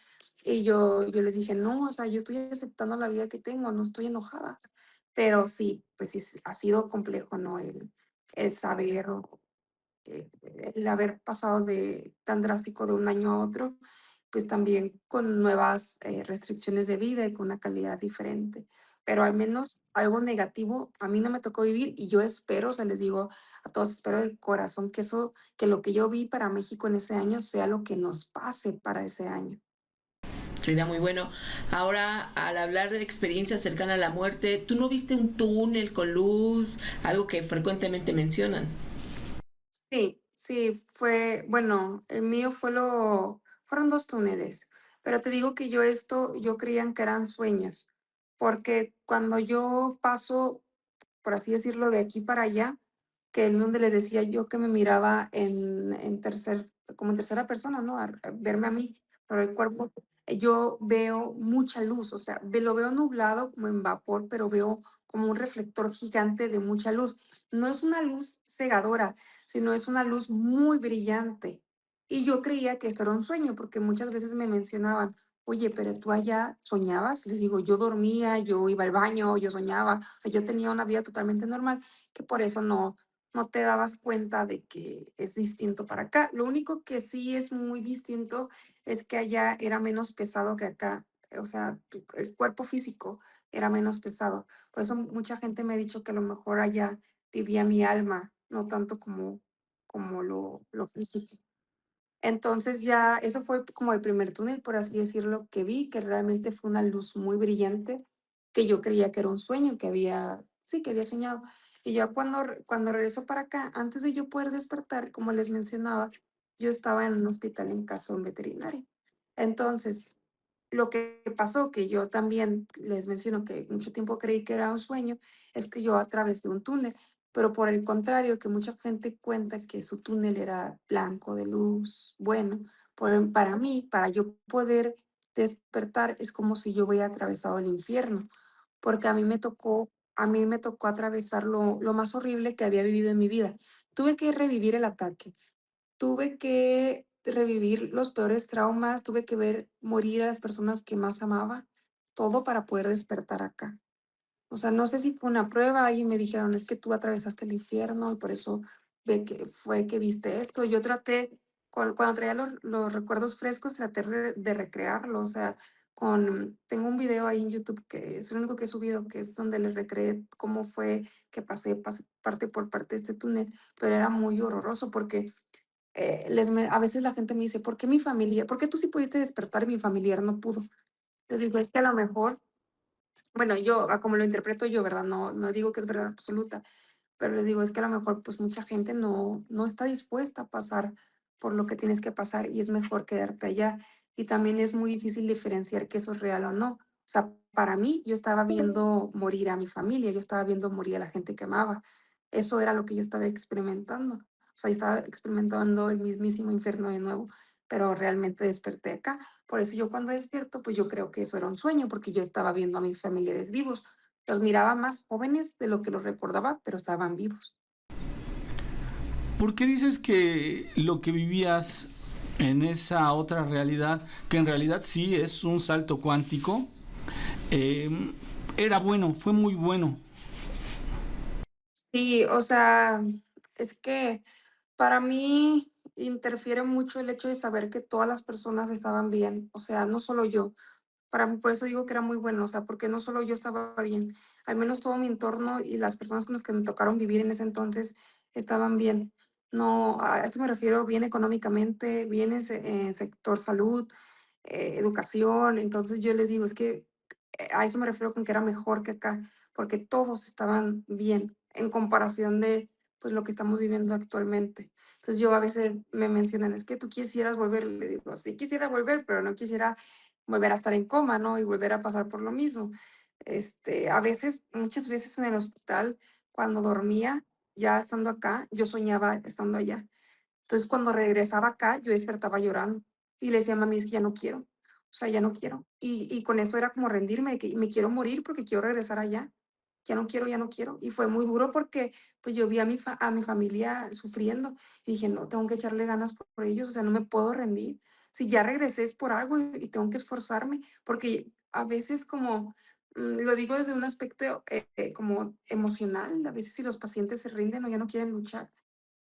Y yo les dije: "No, o sea, yo estoy aceptando la vida que tengo, no estoy enojada". Pero sí, pues sí, ha sido complejo, ¿no? El saber, el haber pasado de tan drástico de un año a otro, pues también con nuevas, restricciones de vida y con una calidad diferente. Pero al menos algo negativo a mí no me tocó vivir y yo espero, o sea, les digo a todos, espero de corazón que lo que yo vi para México en ese año sea lo que nos pase para ese año. Sería muy bueno. Ahora, al hablar de experiencias cercanas a la muerte, ¿tú no viste un túnel con luz? Algo que frecuentemente mencionan. Sí, sí, bueno, el mío fueron 2 túneles, pero te digo que yo creían que eran sueños, porque cuando yo paso, por así decirlo, de aquí para allá, que es donde les decía yo que me miraba como en tercera persona, ¿no? A verme a mí, pero el cuerpo, yo veo mucha luz, o sea, lo veo nublado como en vapor, pero veo como un reflector gigante de mucha luz. No es una luz cegadora, sino es una luz muy brillante. Y yo creía que esto era un sueño, porque muchas veces me mencionaban: "Oye, pero tú allá soñabas". Les digo: "Yo dormía, yo iba al baño, yo soñaba". O sea, yo tenía una vida totalmente normal, que por eso no te dabas cuenta de que es distinto para acá. Lo único que sí es muy distinto es que allá era menos pesado que acá. O sea, el cuerpo físico era menos pesado. Por eso mucha gente me ha dicho que a lo mejor allá vivía mi alma, no tanto como lo físico. Entonces ya eso fue como el primer túnel, por así decirlo, que vi, que realmente fue una luz muy brillante, que yo creía que era un sueño, que había soñado. Y ya cuando regreso para acá, antes de yo poder despertar, como les mencionaba, yo estaba en un hospital en caso veterinario. Entonces, lo que pasó, que yo también les menciono que mucho tiempo creí que era un sueño, es que yo atravesé un túnel, pero por el contrario, que mucha gente cuenta que su túnel era blanco de luz, bueno, para mí, para yo poder despertar, es como si yo hubiera atravesado el infierno, porque a mí me tocó a mí me tocó atravesar lo más horrible que había vivido en mi vida. Tuve que revivir el ataque, tuve que revivir los peores traumas, tuve que ver morir a las personas que más amaba, todo para poder despertar acá. O sea, no sé si fue una prueba, y me dijeron: "Es que tú atravesaste el infierno y por eso ve que fue que viste esto". Yo traté, cuando traía los recuerdos frescos, traté de recrearlo, o sea, tengo un video ahí en YouTube que es el único que he subido, que es donde les recreé cómo fue que pasé parte por parte de este túnel, pero era muy horroroso porque, a veces la gente me dice: "¿Por qué tú sí pudiste despertar y mi familiar no pudo?". Les digo: "Es que a lo mejor", bueno, yo, a como lo interpreto yo, ¿verdad? No digo que es verdad absoluta, pero les digo, es que a lo mejor, pues, mucha gente no está dispuesta a pasar por lo que tienes que pasar, y es mejor quedarte allá. Y también es muy difícil diferenciar que eso es real o no. O sea, para mí, yo estaba viendo morir a mi familia, yo estaba viendo morir a la gente que amaba. Eso era lo que yo estaba experimentando. O sea, estaba experimentando el mismísimo infierno de nuevo, pero realmente desperté acá. Por eso yo cuando despierto, pues, yo creo que eso era un sueño, porque yo estaba viendo a mis familiares vivos. Los miraba más jóvenes de lo que los recordaba, pero estaban vivos. ¿Por qué dices que lo que vivías en esa otra realidad, que en realidad sí es un salto cuántico, eh, era bueno, fue muy bueno? Sí, o sea, es que para mí interfiere mucho el hecho de saber que todas las personas estaban bien, o sea, no solo yo. Para mí, por eso digo que era muy bueno, o sea, porque no solo yo estaba bien, al menos todo mi entorno y las personas con las que me tocaron vivir en ese entonces estaban bien. No, a esto me refiero bien económicamente, bien en sector salud, educación. Entonces yo les digo, es que a eso me refiero con que era mejor que acá, porque todos estaban bien en comparación de, pues, lo que estamos viviendo actualmente. Entonces yo a veces me mencionan, es que tú quisieras volver, le digo, sí quisiera volver, pero no quisiera volver a estar en coma, ¿no? Y volver a pasar por lo mismo. A veces, muchas veces en el hospital, cuando dormía, ya estando acá, yo soñaba estando allá. Entonces, cuando regresaba acá, yo despertaba llorando y le decía a mami: "Es que ya no quiero, o sea, ya no quiero". Y con eso era como rendirme, de que me quiero morir porque quiero regresar allá. Ya no quiero, ya no quiero. Y fue muy duro porque, pues, yo vi a mi familia sufriendo y dije: "No, tengo que echarle ganas por ellos, o sea, no me puedo rendir. Si ya regresé es por algo y tengo que esforzarme", porque a veces como, lo digo desde un aspecto, como emocional, a veces si los pacientes se rinden o ya no quieren luchar,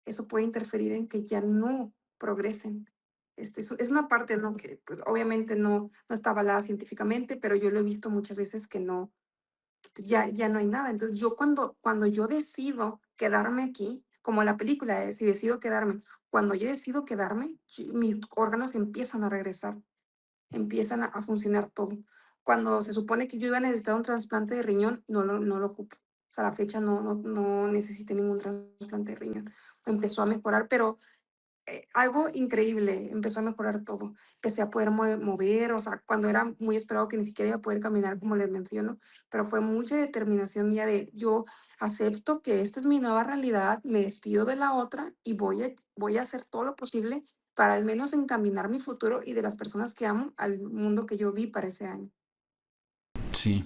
eso puede interferir en que ya no progresen. Es una parte, ¿no?, que, pues, obviamente no está avalada científicamente, pero yo lo he visto muchas veces que no, que pues ya no hay nada. Entonces, yo cuando yo decido quedarme aquí, como la película, si decido quedarme, cuando yo decido quedarme, mis órganos empiezan a regresar, empiezan a funcionar todo. Cuando se supone que yo iba a necesitar un trasplante de riñón, no lo ocupo. O sea, a la fecha no necesité ningún trasplante de riñón. Empezó a mejorar, pero algo increíble, empezó a mejorar todo. Empecé a poder mover, o sea, cuando era muy esperado que ni siquiera iba a poder caminar, como les menciono, pero fue mucha determinación mía de yo acepto que esta es mi nueva realidad, me despido de la otra y voy a hacer todo lo posible para al menos encaminar mi futuro y de las personas que amo al mundo que yo vi para ese año. Sí.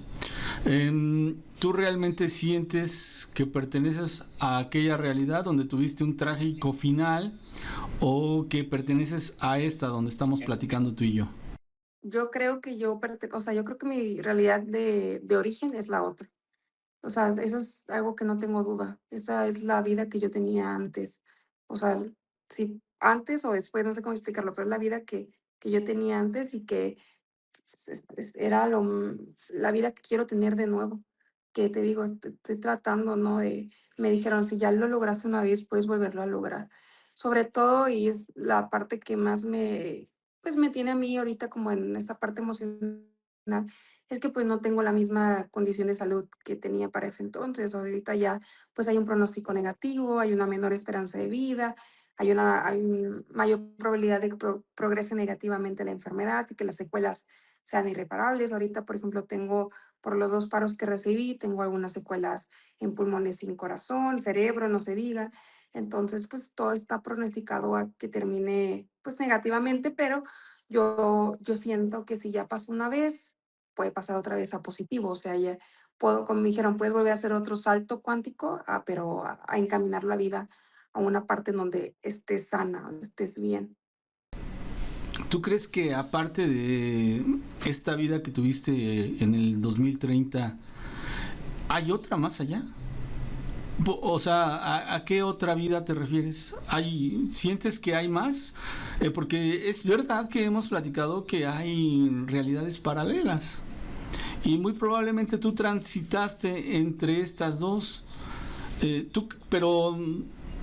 ¿Tú realmente sientes que perteneces a aquella realidad donde tuviste un trágico final o que perteneces a esta donde estamos platicando tú y yo? Yo creo que o sea, yo creo que mi realidad de origen es la otra. O sea, eso es algo que no tengo duda. Esa es la vida que yo tenía antes. O sea, sí, antes o después, no sé cómo explicarlo, pero es la vida que yo tenía antes y que era la vida que quiero tener de nuevo. Que te digo, estoy tratando, ¿no? Me dijeron, si ya lo lograste una vez, puedes volverlo a lograr. Sobre todo, y es la parte que más pues me tiene a mí ahorita como en esta parte emocional, es que pues no tengo la misma condición de salud que tenía para ese entonces. Ahorita ya pues hay un pronóstico negativo, hay una menor esperanza de vida, hay una mayor probabilidad de que progrese negativamente la enfermedad y que las secuelas sean irreparables. Ahorita, por ejemplo, tengo, por los 2 paros que recibí, tengo algunas secuelas en pulmones sin corazón, cerebro, no se diga. Entonces, pues, todo está pronosticado a que termine, pues, negativamente, pero yo siento que si ya pasó una vez, puede pasar otra vez a positivo. O sea, ya como me dijeron, puedes volver a hacer otro salto cuántico, pero a encaminar la vida a una parte en donde estés sana, estés bien. ¿Tú crees que aparte de esta vida que tuviste en el 2030, hay otra más allá? O sea, ¿a qué otra vida te refieres? ¿Sientes que hay más? Porque es verdad que hemos platicado que hay realidades paralelas y muy probablemente tú transitaste entre estas dos. Pero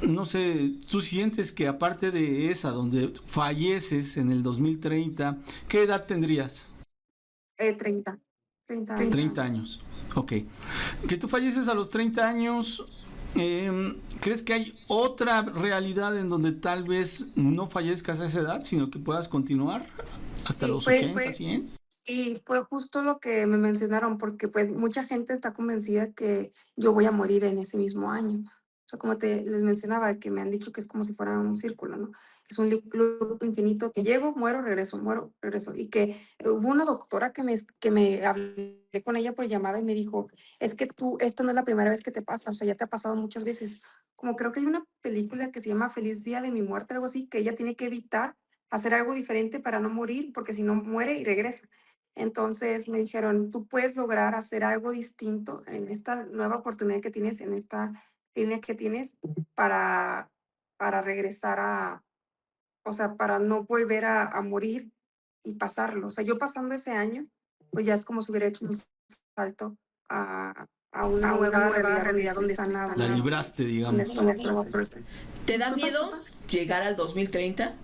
no sé, ¿tú sientes que aparte de esa, donde falleces en el 2030, qué edad tendrías? 30, 30 30 años. años. Ok. Que tú falleces a los 30 años, ¿crees que hay otra realidad en donde tal vez no fallezcas a esa edad, sino que puedas continuar hasta Sí, los 80, 100? sí, fue justo lo que me mencionaron, porque pues mucha gente está convencida que yo voy a morir en ese mismo año. O sea, como les mencionaba, que me han dicho que es como si fuera un círculo, ¿no? Es un loop infinito que llego, muero, regreso. Y que hubo una doctora que me hablé con ella por llamada y me dijo, es que esta no es la primera vez que te pasa, o sea, ya te ha pasado muchas veces. Como creo que hay una película que se llama Feliz Día de mi muerte, algo así, que ella tiene que evitar hacer algo diferente para no morir, porque si no muere y regresa. Entonces me dijeron, tú puedes lograr hacer algo distinto en esta nueva oportunidad que tienes, en esta línea que tienes, para, para regresar o sea, para no volver a morir y pasarlo. O sea, yo pasando ese año, pues ya es como si hubiera hecho un salto a una nueva realidad donde estoy sana, La libraste, donde digamos. todo progresa. ¿Te da Disculpa, miedo disculpa. llegar al 2030?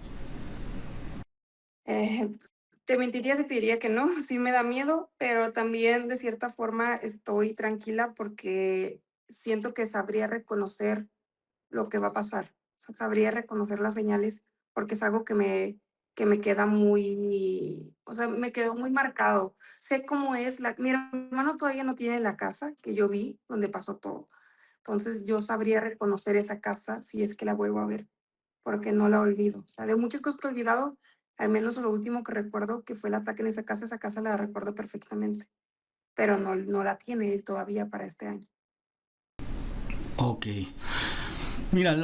Eh, Te mentiría si te diría que no, sí me da miedo, pero también de cierta forma estoy tranquila porque siento que sabría reconocer lo que va a pasar. O sea, sabría reconocer las señales porque es algo que me queda muy, o sea, me quedó muy marcado. Sé cómo es mi hermano todavía no tiene la casa que yo vi donde pasó todo. Entonces yo sabría reconocer esa casa si es que la vuelvo a ver porque no la olvido. O sea, de muchas cosas que he olvidado, al menos lo último que recuerdo que fue el ataque en esa casa la recuerdo perfectamente, pero no la tiene él todavía para este año. Ok. Mira,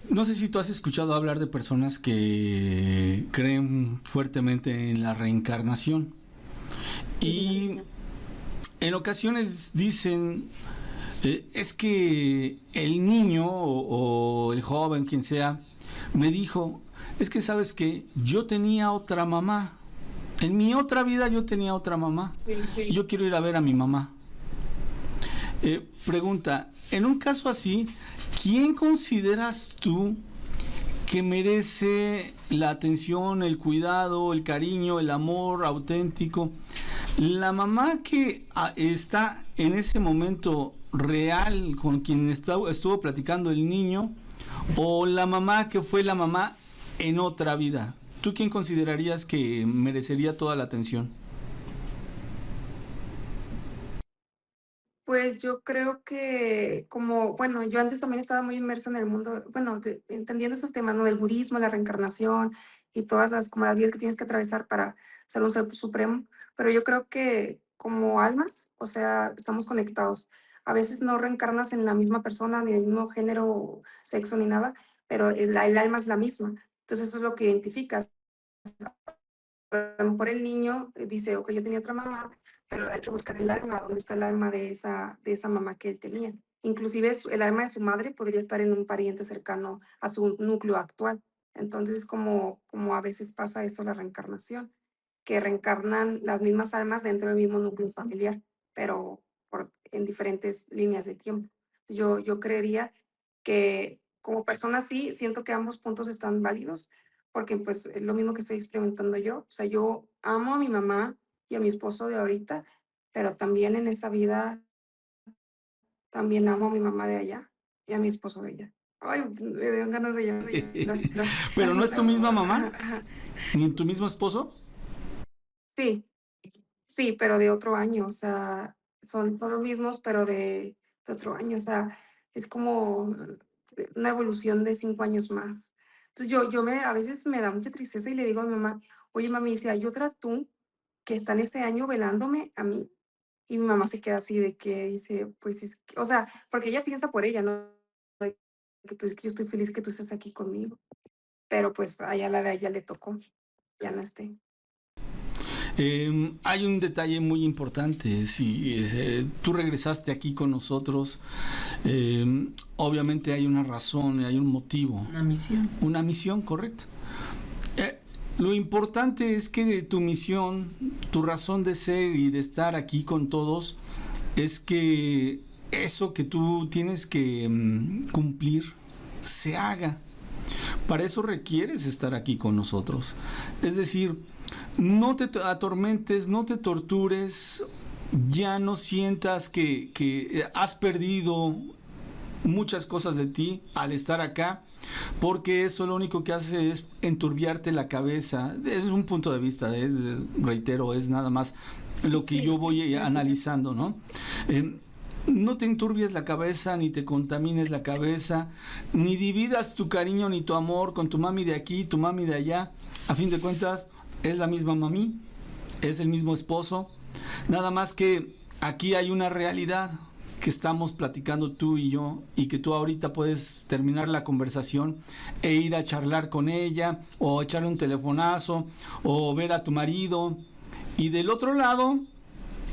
no sé si tú has escuchado hablar de personas que creen fuertemente en la reencarnación. Sí, sí, Y sí. en ocasiones dicen, es que el niño o el joven, quien sea, me dijo, es que sabes que yo tenía otra mamá. En mi otra vida yo tenía otra mamá. Sí, Y yo quiero ir a ver a mi mamá. Pregunta, en un caso así, ¿quién consideras tú que merece la atención, el cuidado, el cariño, el amor auténtico? ¿La mamá que está en ese momento real con quien estuvo platicando el niño, o la mamá que fue la mamá en otra vida? ¿Tú quién considerarías que merecería toda la atención? Pues yo creo que bueno, yo antes también estaba muy inmersa en el mundo, bueno, entendiendo esos temas, ¿no? Del budismo, la reencarnación y todas como las vías que tienes que atravesar para ser un ser supremo, pero yo creo que como almas, o sea, estamos conectados. A veces no reencarnas en la misma persona, ni en el mismo género, sexo, ni nada, pero el alma es la misma. Entonces eso es lo que identificas. A lo mejor el niño dice, ok, yo tenía otra mamá, pero hay que buscar el alma, dónde está el alma de esa mamá que él tenía. Inclusive el alma de su madre podría estar en un pariente cercano a su núcleo actual. Entonces, como a veces pasa esto, la reencarnación, que reencarnan las mismas almas dentro del mismo núcleo familiar, pero en diferentes líneas de tiempo. Yo creería que como persona sí, siento que ambos puntos están válidos, porque pues es lo mismo que estoy experimentando yo. O sea, yo amo a mi mamá y a mi esposo de ahorita, pero también en esa vida, también amo a mi mamá de allá y a mi esposo de allá. Ay, me dio ganas de llorar. Pero no es tu misma mamá, Ajá. ni tu mismo esposo. Sí, sí, pero de otro año, o sea, son los mismos, pero de otro año, o sea, es como una evolución de 5 años más. Entonces a veces me da mucha tristeza y le digo a mi mamá, oye mami, si hay otra tú que está en ese año velándome a mí, Y mi mamá se queda así de que dice, pues es que, o sea, porque ella piensa por ella, ¿no? De que pues que yo estoy feliz que tú estés aquí conmigo, pero pues allá la de ella le tocó, ya no esté. Hay un detalle muy importante. Si tú regresaste aquí con nosotros, obviamente hay una razón, hay un motivo. Una misión. Una misión, correcto. Eh, lo importante es que de tu misión, tu razón de ser y de estar aquí con todos, es que eso que tú tienes que cumplir se haga. Para eso requieres estar aquí con nosotros. Es decir, no te atormentes, no te tortures, ya no sientas que has perdido muchas cosas de ti al estar acá, porque eso lo único que hace es enturbiarte la cabeza. Ese es un punto de vista, reitero, es nada más lo que Sí, yo sí, voy así es. analizando, ¿no? Eh, no te enturbies la cabeza, ni te contamines la cabeza, ni dividas tu cariño ni tu amor con tu mami de aquí, tu mami de allá. A fin de cuentas, es la misma mami, es el mismo esposo, nada más que aquí hay una realidad que estamos platicando tú y yo, y que tú ahorita puedes terminar la conversación e ir a charlar con ella, o echarle un telefonazo, o ver a tu marido, y del otro lado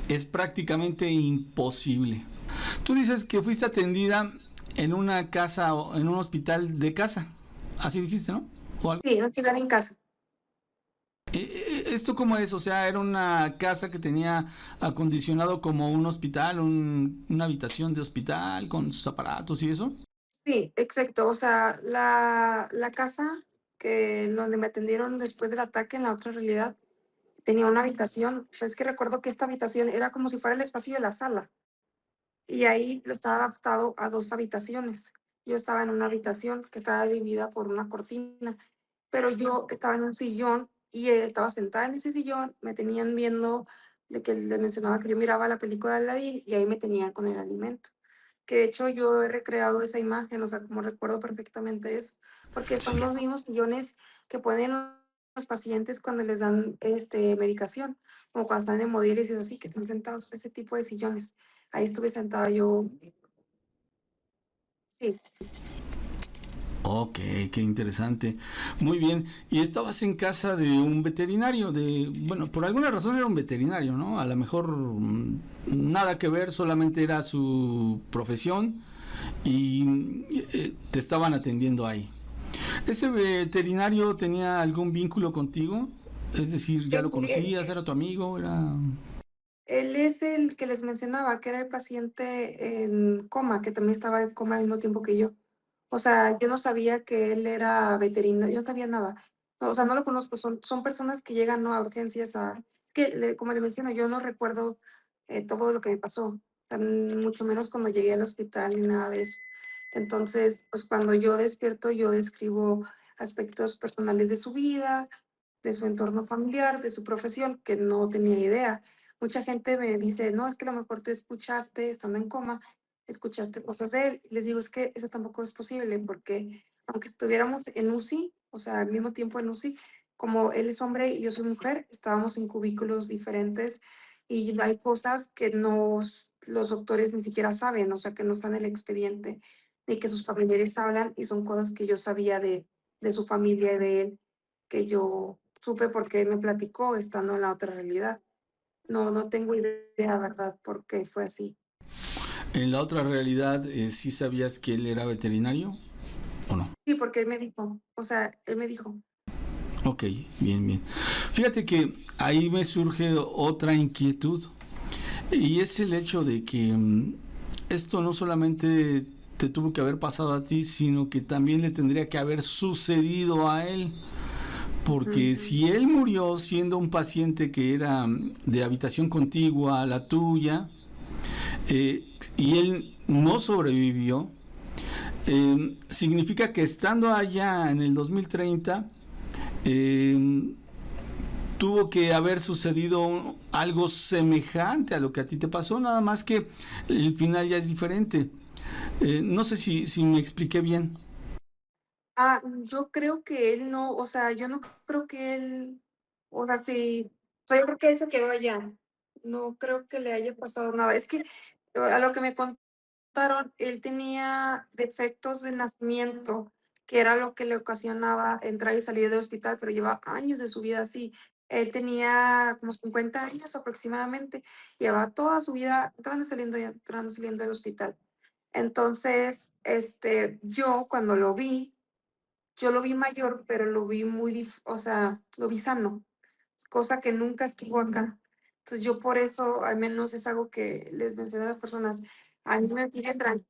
es prácticamente imposible. Tú dices que fuiste atendida en una casa o en un hospital de casa, así dijiste, ¿no? O algo. Sí, no quedar en casa. ¿Esto cómo es? O sea, era una casa que tenía acondicionado como un hospital, una habitación de hospital con sus aparatos y eso. Sí, exacto. O sea, la casa que donde me atendieron después del ataque en la otra realidad tenía una habitación. O sea, es que recuerdo que esta habitación era como si fuera el espacio de la sala. Y ahí lo estaba adaptado a 2 habitaciones. Yo estaba en una habitación que estaba dividida por una cortina, pero yo estaba en un sillón y estaba sentada en ese sillón, me tenían viendo, de que les mencionaba que yo miraba la película de Aladdin y ahí me tenían con el alimento. Que de hecho yo he recreado esa imagen, o sea, como recuerdo perfectamente eso, porque son Sí. los mismos sillones que pueden los pacientes cuando les dan, medicación, como cuando están en hemodiálisis o así, que están sentados, ese tipo de sillones. Ahí estuve sentada yo, sí, Ok, qué interesante. Muy bien. Y estabas en casa de un veterinario, bueno, por alguna razón era un veterinario, ¿no? A lo mejor nada que ver, solamente era su profesión y te estaban atendiendo ahí. ¿Ese veterinario tenía algún vínculo contigo? Es decir, ¿ya lo él conocías? ¿Era tu amigo? ¿Era...? él es el que les mencionaba, que era el paciente en coma, que también estaba en coma al mismo tiempo que yo. O sea, yo no sabía que él era veterinario, yo no sabía nada. No, o sea, no lo conozco, son personas que llegan, ¿no?, a urgencias como le menciono, yo no recuerdo, todo lo que me pasó, o sea, mucho menos cuando llegué al hospital ni nada de eso. Entonces, pues, cuando yo despierto, yo describo aspectos personales de su vida, de su entorno familiar, de su profesión, que no tenía idea. Mucha gente me dice: "No, es que a lo mejor te escuchaste estando en coma, escuchaste cosas de él". Y les digo: "Es que eso tampoco es posible, porque aunque estuviéramos en UCI, o sea, al mismo tiempo en UCI, como él es hombre y yo soy mujer, estábamos en cubículos diferentes y hay cosas que los doctores ni siquiera saben, o sea, que no están en el expediente, ni que sus familiares hablan, y son cosas que yo sabía de su familia y de él, que yo supe porque él me platicó estando en la otra realidad. No tengo idea, ¿verdad?, por qué fue así. En la otra realidad, ¿sí sabías que él era veterinario o no? Sí, porque él me dijo, o sea, él me dijo. Ok, bien, bien. Fíjate que ahí me surge otra inquietud y es el hecho de que esto no solamente te tuvo que haber pasado a ti, sino que también le tendría que haber sucedido a él. Porque Ujú. si él murió siendo un paciente que era de habitación contigua a la tuya, y él no sobrevivió, significa que estando allá en el 2030, eh, tuvo que haber sucedido algo semejante a lo que a ti te pasó, nada más que el final ya es diferente. No sé si me expliqué bien. Yo creo que él no, o sea, yo no creo que él, o sea, sí, o sea, yo creo que él se quedó allá. no creo que le haya pasado nada. Es que a lo que me contaron, él tenía defectos de nacimiento, que era lo que le ocasionaba entrar y salir del hospital, pero lleva años de su vida así. Él tenía como 50 años aproximadamente, llevaba toda su vida entrando y saliendo del hospital. Entonces, yo cuando lo vi, yo lo vi mayor, pero lo vi o sea, lo vi sano, cosa que nunca estuvo acá. Entonces, yo por eso, al menos es algo que les menciono a las personas, a mí me tiene tran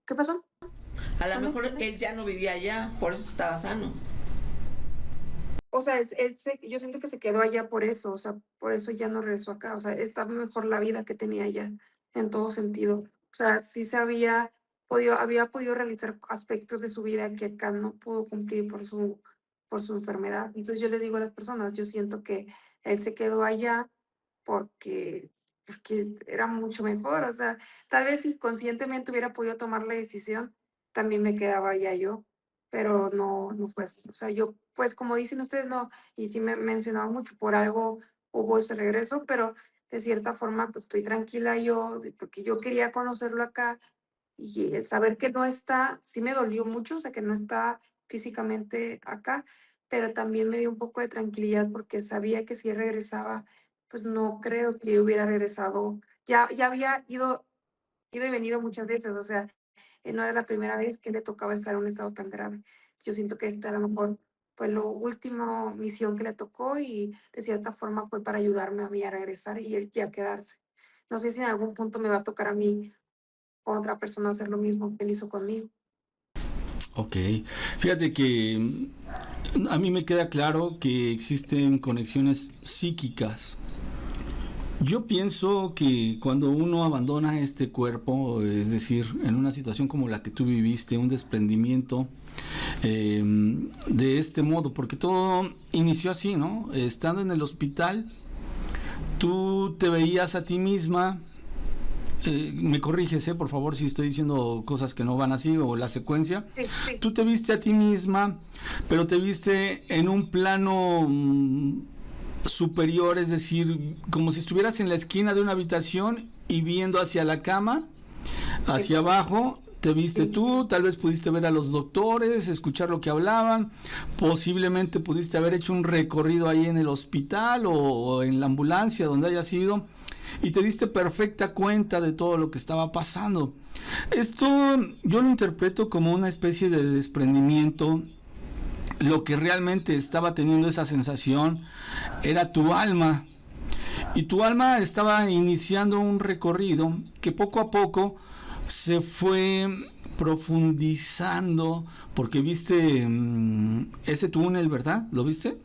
¿qué pasó? A lo ¿Mande? mejor él ya no vivía allá, por eso estaba sano. O sea, yo siento que se quedó allá por eso, o sea, por eso ya no regresó acá, o sea, estaba mejor la vida que tenía allá, en todo sentido. O sea, sí había podido realizar aspectos de su vida que acá no pudo cumplir por su enfermedad. Entonces yo les digo a las personas, yo siento que él se quedó allá porque, porque era mucho mejor, o sea, tal vez si conscientemente hubiera podido tomar la decisión, también me quedaba allá yo, pero no fue así. O sea, yo, pues, como dicen ustedes, no, y sí me mencionaban mucho, por algo hubo ese regreso, pero de cierta forma, pues, estoy tranquila yo, porque yo quería conocerlo acá, y el saber que no está, sí me dolió mucho, o sea, que no está físicamente acá, pero también me dio un poco de tranquilidad porque sabía que si él regresaba, pues, no creo que hubiera regresado. Ya había ido y venido muchas veces, o sea, no era la primera vez que le tocaba estar en un estado tan grave. Yo siento que esta a lo mejor fue la última misión que le tocó y de cierta forma fue para ayudarme a mí a regresar y él ya quedarse. No sé si en algún punto me va a tocar a mí con otra persona hacer lo mismo que él hizo conmigo. Ok, fíjate que a mí me queda claro que existen conexiones psíquicas. Yo pienso que cuando uno abandona este cuerpo, es decir, en una situación como la que tú viviste, un desprendimiento eh, de este modo, porque todo inició así, ¿no? Estando en el hospital, tú te veías a ti misma, me corriges, por favor, si estoy diciendo cosas que no van así o la secuencia. Sí, sí, Tú te viste a ti misma, pero te viste en un plano superior, es decir, como si estuvieras en la esquina de una habitación y viendo hacia la cama, sí, hacia abajo. Te viste sí, tú, tal vez pudiste ver a los doctores, escuchar lo que hablaban, posiblemente pudiste haber hecho un recorrido ahí en el hospital o en la ambulancia, donde haya sido, y te diste perfecta cuenta de todo lo que estaba pasando. Esto yo lo interpreto como una especie de desprendimiento. Lo que realmente estaba teniendo esa sensación era tu alma. Y tu alma estaba iniciando un recorrido que poco a poco se fue profundizando porque viste ese túnel, ¿verdad? ¿Lo viste?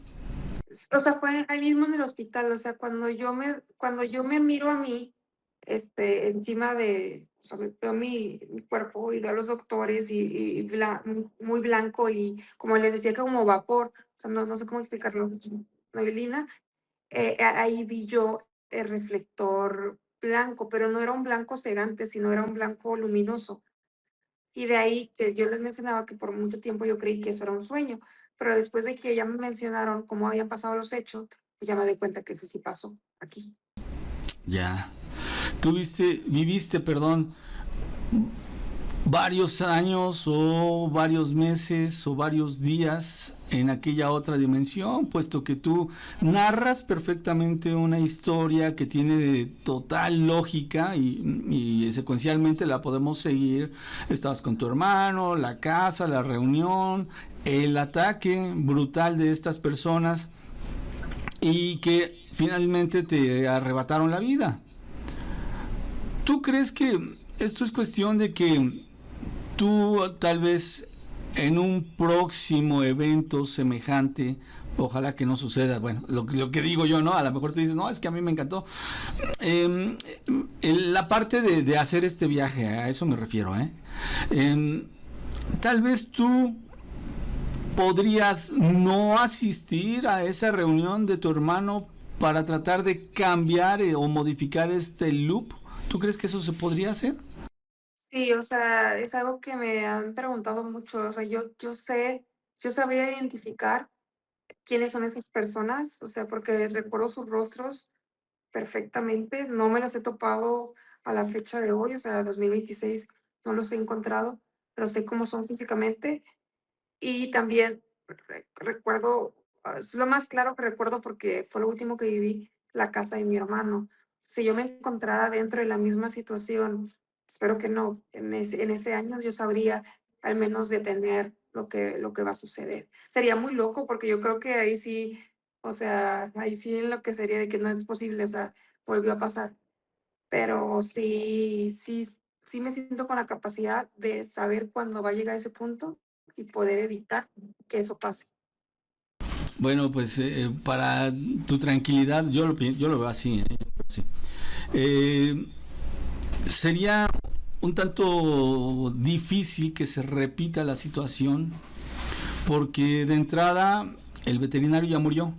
o sea, fue ahí mismo en el hospital, o sea, cuando yo me miro a mí, encima o sea, veo mi cuerpo y veo a los doctores muy blanco y, como les decía, como vapor, o sea, no sé cómo explicarlo, neblina, ahí vi yo el reflector blanco, pero no era un blanco cegante, sino era un blanco luminoso. Y de ahí que yo les mencionaba que por mucho tiempo yo creí que eso era un sueño, pero después de que ya me mencionaron cómo habían pasado los hechos, pues ya me doy cuenta que eso sí pasó aquí. Ya. Viviste, perdón, varios años o varios meses o varios días en aquella otra dimensión, puesto que tú narras perfectamente una historia que tiene total lógica y secuencialmente la podemos seguir. Estabas con tu hermano, la casa, la reunión, el ataque brutal de estas personas y que finalmente te arrebataron la vida. ¿Tú crees que esto es cuestión de que tú tal vez en un próximo evento semejante, ojalá que no suceda, bueno, lo que digo yo, ¿no? A lo mejor tú dices, no, es que a mí me encantó. La parte de hacer este viaje, a eso me refiero, ¿eh? Eh, Tal vez tú podrías no asistir a esa reunión de tu hermano para tratar de cambiar o modificar este loop. ¿Tú crees que eso se podría hacer? Sí, o sea, es algo que me han preguntado mucho, o sea, yo sabría identificar quiénes son esas personas, o sea, porque recuerdo sus rostros, perfectamente. No me los he topado a la fecha de hoy, o sea, 2026 no los he encontrado, pero sé cómo son físicamente. Y también recuerdo, es lo más claro que recuerdo porque fue lo último que viví, la casa de mi hermano. Si yo me encontrara dentro de la misma situación, espero que no, en ese año yo sabría al menos detener lo que va a suceder. Sería muy loco porque yo creo que ahí sí, o sea, ahí sí lo que sería de que no es posible, o sea, volvió a pasar. Pero sí, sí, sí me siento con la capacidad de saber cuándo va a llegar ese punto y poder evitar que eso pase. Bueno, pues para tu tranquilidad, yo lo veo así. Sí. Eh, Sería un tanto difícil que se repita la situación porque de entrada el veterinario ya murió.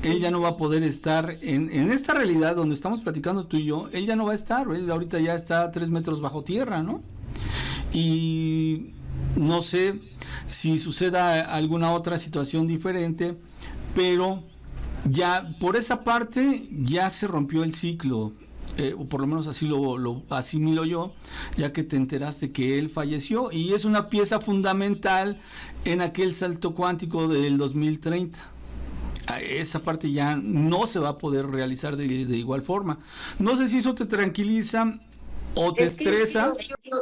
Él ya Sí, no va a poder estar en esta realidad donde estamos platicando tú y yo. Él ya no va a estar. Él ahorita ya está a 3 metros bajo tierra, ¿no? Y no sé si suceda alguna otra situación diferente, pero ya por esa parte ya se rompió el ciclo. O por lo menos así lo asimilo yo, ya que te enteraste que él falleció y es una pieza fundamental en aquel salto cuántico del 2030. Esa parte ya no se va a poder realizar de igual forma. No sé si eso te tranquiliza o te es que sí, estresa.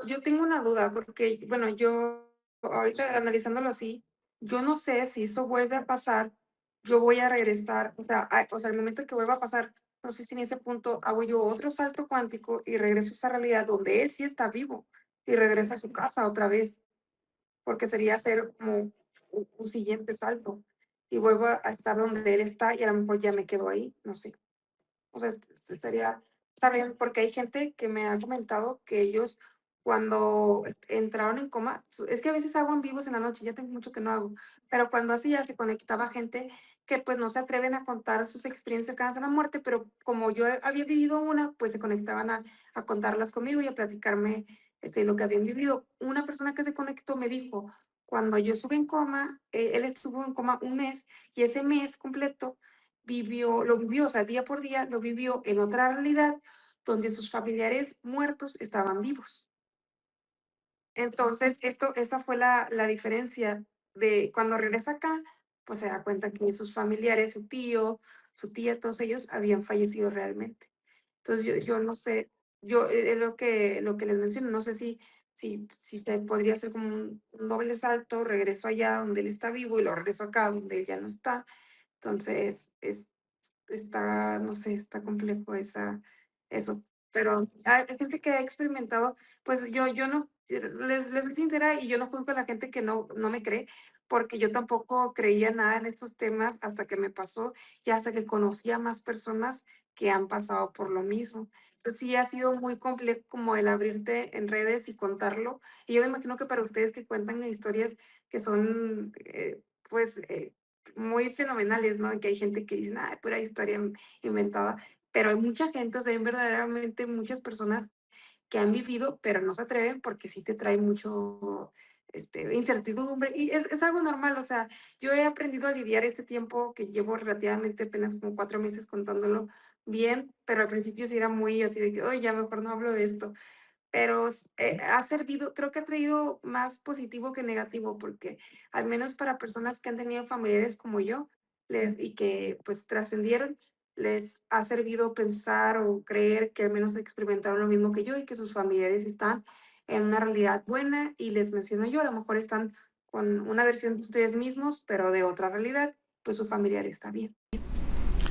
yo tengo una duda porque, bueno, yo ahorita analizándolo así, yo no sé si eso vuelve a pasar, yo voy a regresar, o sea, el momento que vuelva a pasar, no sé si en ese punto hago yo otro salto cuántico y regreso a esa realidad donde él sí está vivo y regresa a su casa otra vez. Porque sería hacer como un siguiente salto, y vuelvo a estar donde él está, y a lo mejor ya me quedo ahí, no sé. O sea, estaría, ¿saben? Porque hay gente que me ha comentado que ellos cuando entraron en coma, es que a veces hago en vivos en la noche, ya tengo mucho que no hago, pero cuando así ya se conectaba gente que pues no se atreven a contar sus experiencias cercanas a la muerte, pero como yo había vivido una, pues se conectaban a contarlas conmigo y a platicarme lo que habían vivido. Una persona que se conectó me dijo, cuando yo estuve en coma, él estuvo en coma un mes y ese mes completo lo vivió, o sea, día por día lo vivió en otra realidad donde sus familiares muertos estaban vivos. Entonces, esa fue la diferencia de cuando regresa acá, pues se da cuenta que sus familiares, su tío, su tía, todos ellos habían fallecido realmente. Entonces, yo no sé, es lo que les menciono, no sé si se podría hacer como un doble salto, regreso allá donde él está vivo y lo regreso acá donde él ya no está. Entonces, está, no sé, está complejo eso, pero hay gente que ha experimentado, pues yo no, les soy sincera y yo no juzgo a la gente que no me cree, porque yo tampoco creía nada en estos temas hasta que me pasó y hasta que conocí a más personas que han pasado por lo mismo. Entonces sí ha sido muy complejo como el abrirte en redes y contarlo. Y yo me imagino que para ustedes que cuentan historias que son, pues, muy fenomenales, ¿no? Que hay gente que dice, ah, pura historia inventada, pero hay mucha gente, o sea, hay verdaderamente muchas personas que han vivido, pero no se atreven porque sí te trae mucho incertidumbre y es algo normal, o sea, yo he aprendido a lidiar este tiempo que llevo relativamente apenas como 4 meses contándolo bien, pero al principio sí era muy así de que, oye, ya mejor no hablo de esto, pero ha servido, creo que ha traído más positivo que negativo, porque al menos para personas que han tenido familiares como yo, y que pues trascendieron, les ha servido pensar o creer que al menos experimentaron lo mismo que yo y que sus familiares están en una realidad buena y les menciono yo, a lo mejor están con una versión de ustedes mismos, pero de otra realidad, pues su familiar está bien.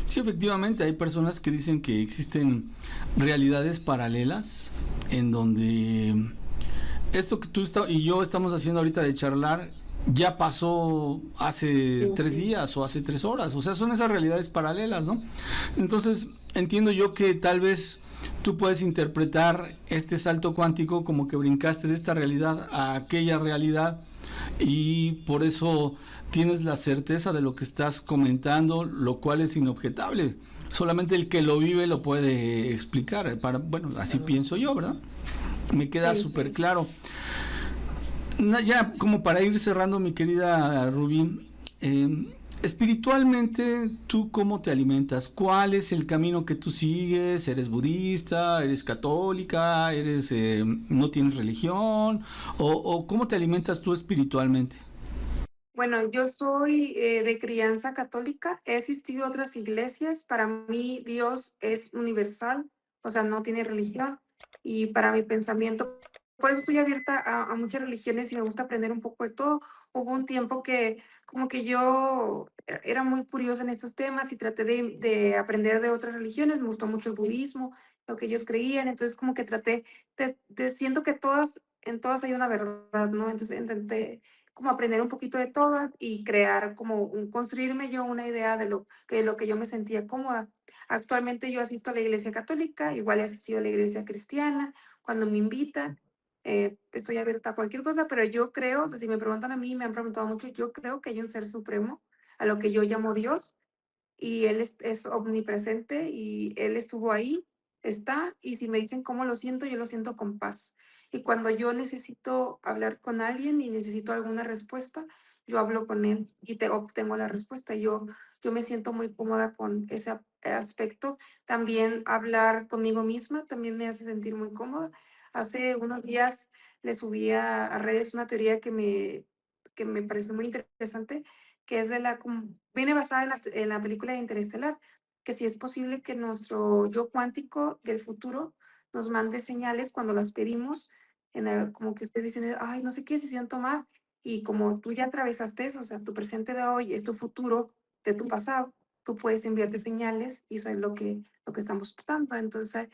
Sí, efectivamente, hay personas que dicen que existen realidades paralelas en donde esto que y yo estamos haciendo ahorita de charlar ya pasó hace Sí, 3 días o hace 3 horas. O sea, son esas realidades paralelas, ¿no? Entonces, entiendo yo que tal vez tú puedes interpretar este salto cuántico como que brincaste de esta realidad a aquella realidad y por eso tienes la certeza de lo que estás comentando, lo cual es inobjetable. Solamente el que lo vive lo puede explicar. Bueno, así pienso yo, ¿verdad? Me queda sí, súper claro. Ya como para ir cerrando, mi querida Rubí, espiritualmente, ¿tú cómo te alimentas? ¿Cuál es el camino que tú sigues? ¿Eres budista? ¿Eres católica? ¿No tienes religión? ¿O cómo te alimentas tú espiritualmente? Bueno, yo soy de crianza católica, he asistido a otras iglesias, para mí Dios es universal, o sea, no tiene religión, y para mi pensamiento, por eso estoy abierta a muchas religiones y me gusta aprender un poco de todo. Hubo un tiempo que como que yo era muy curiosa en estos temas y traté de aprender de otras religiones, me gustó mucho el budismo, lo que ellos creían, entonces como que traté siento que en todas hay una verdad, ¿no? Entonces intenté como aprender un poquito de todas y crear como construirme yo una idea de lo que yo me sentía cómoda. Actualmente yo asisto a la iglesia católica, igual he asistido a la iglesia cristiana, cuando me invitan, estoy abierta a cualquier cosa, pero yo creo, o sea, si me preguntan a mí, me han preguntado mucho, yo creo que hay un ser supremo, a lo que yo llamo Dios, y él es omnipresente y él estuvo ahí, está, y si me dicen cómo lo siento, yo lo siento con paz. Y cuando yo necesito hablar con alguien y necesito alguna respuesta, yo hablo con él y obtengo la respuesta. Yo me siento muy cómoda con ese aspecto. También hablar conmigo misma también me hace sentir muy cómoda. Hace unos días le subí a redes una teoría que me pareció muy interesante, que es viene basada en la película de Interestelar, que si es posible que nuestro yo cuántico del futuro nos mande señales cuando las pedimos, como que ustedes dicen, ay, no sé qué decisión tomar, y como tú ya atravesaste eso, o sea, tu presente de hoy es tu futuro de tu pasado, tú puedes enviarte señales y eso es lo que estamos tratando. Entonces,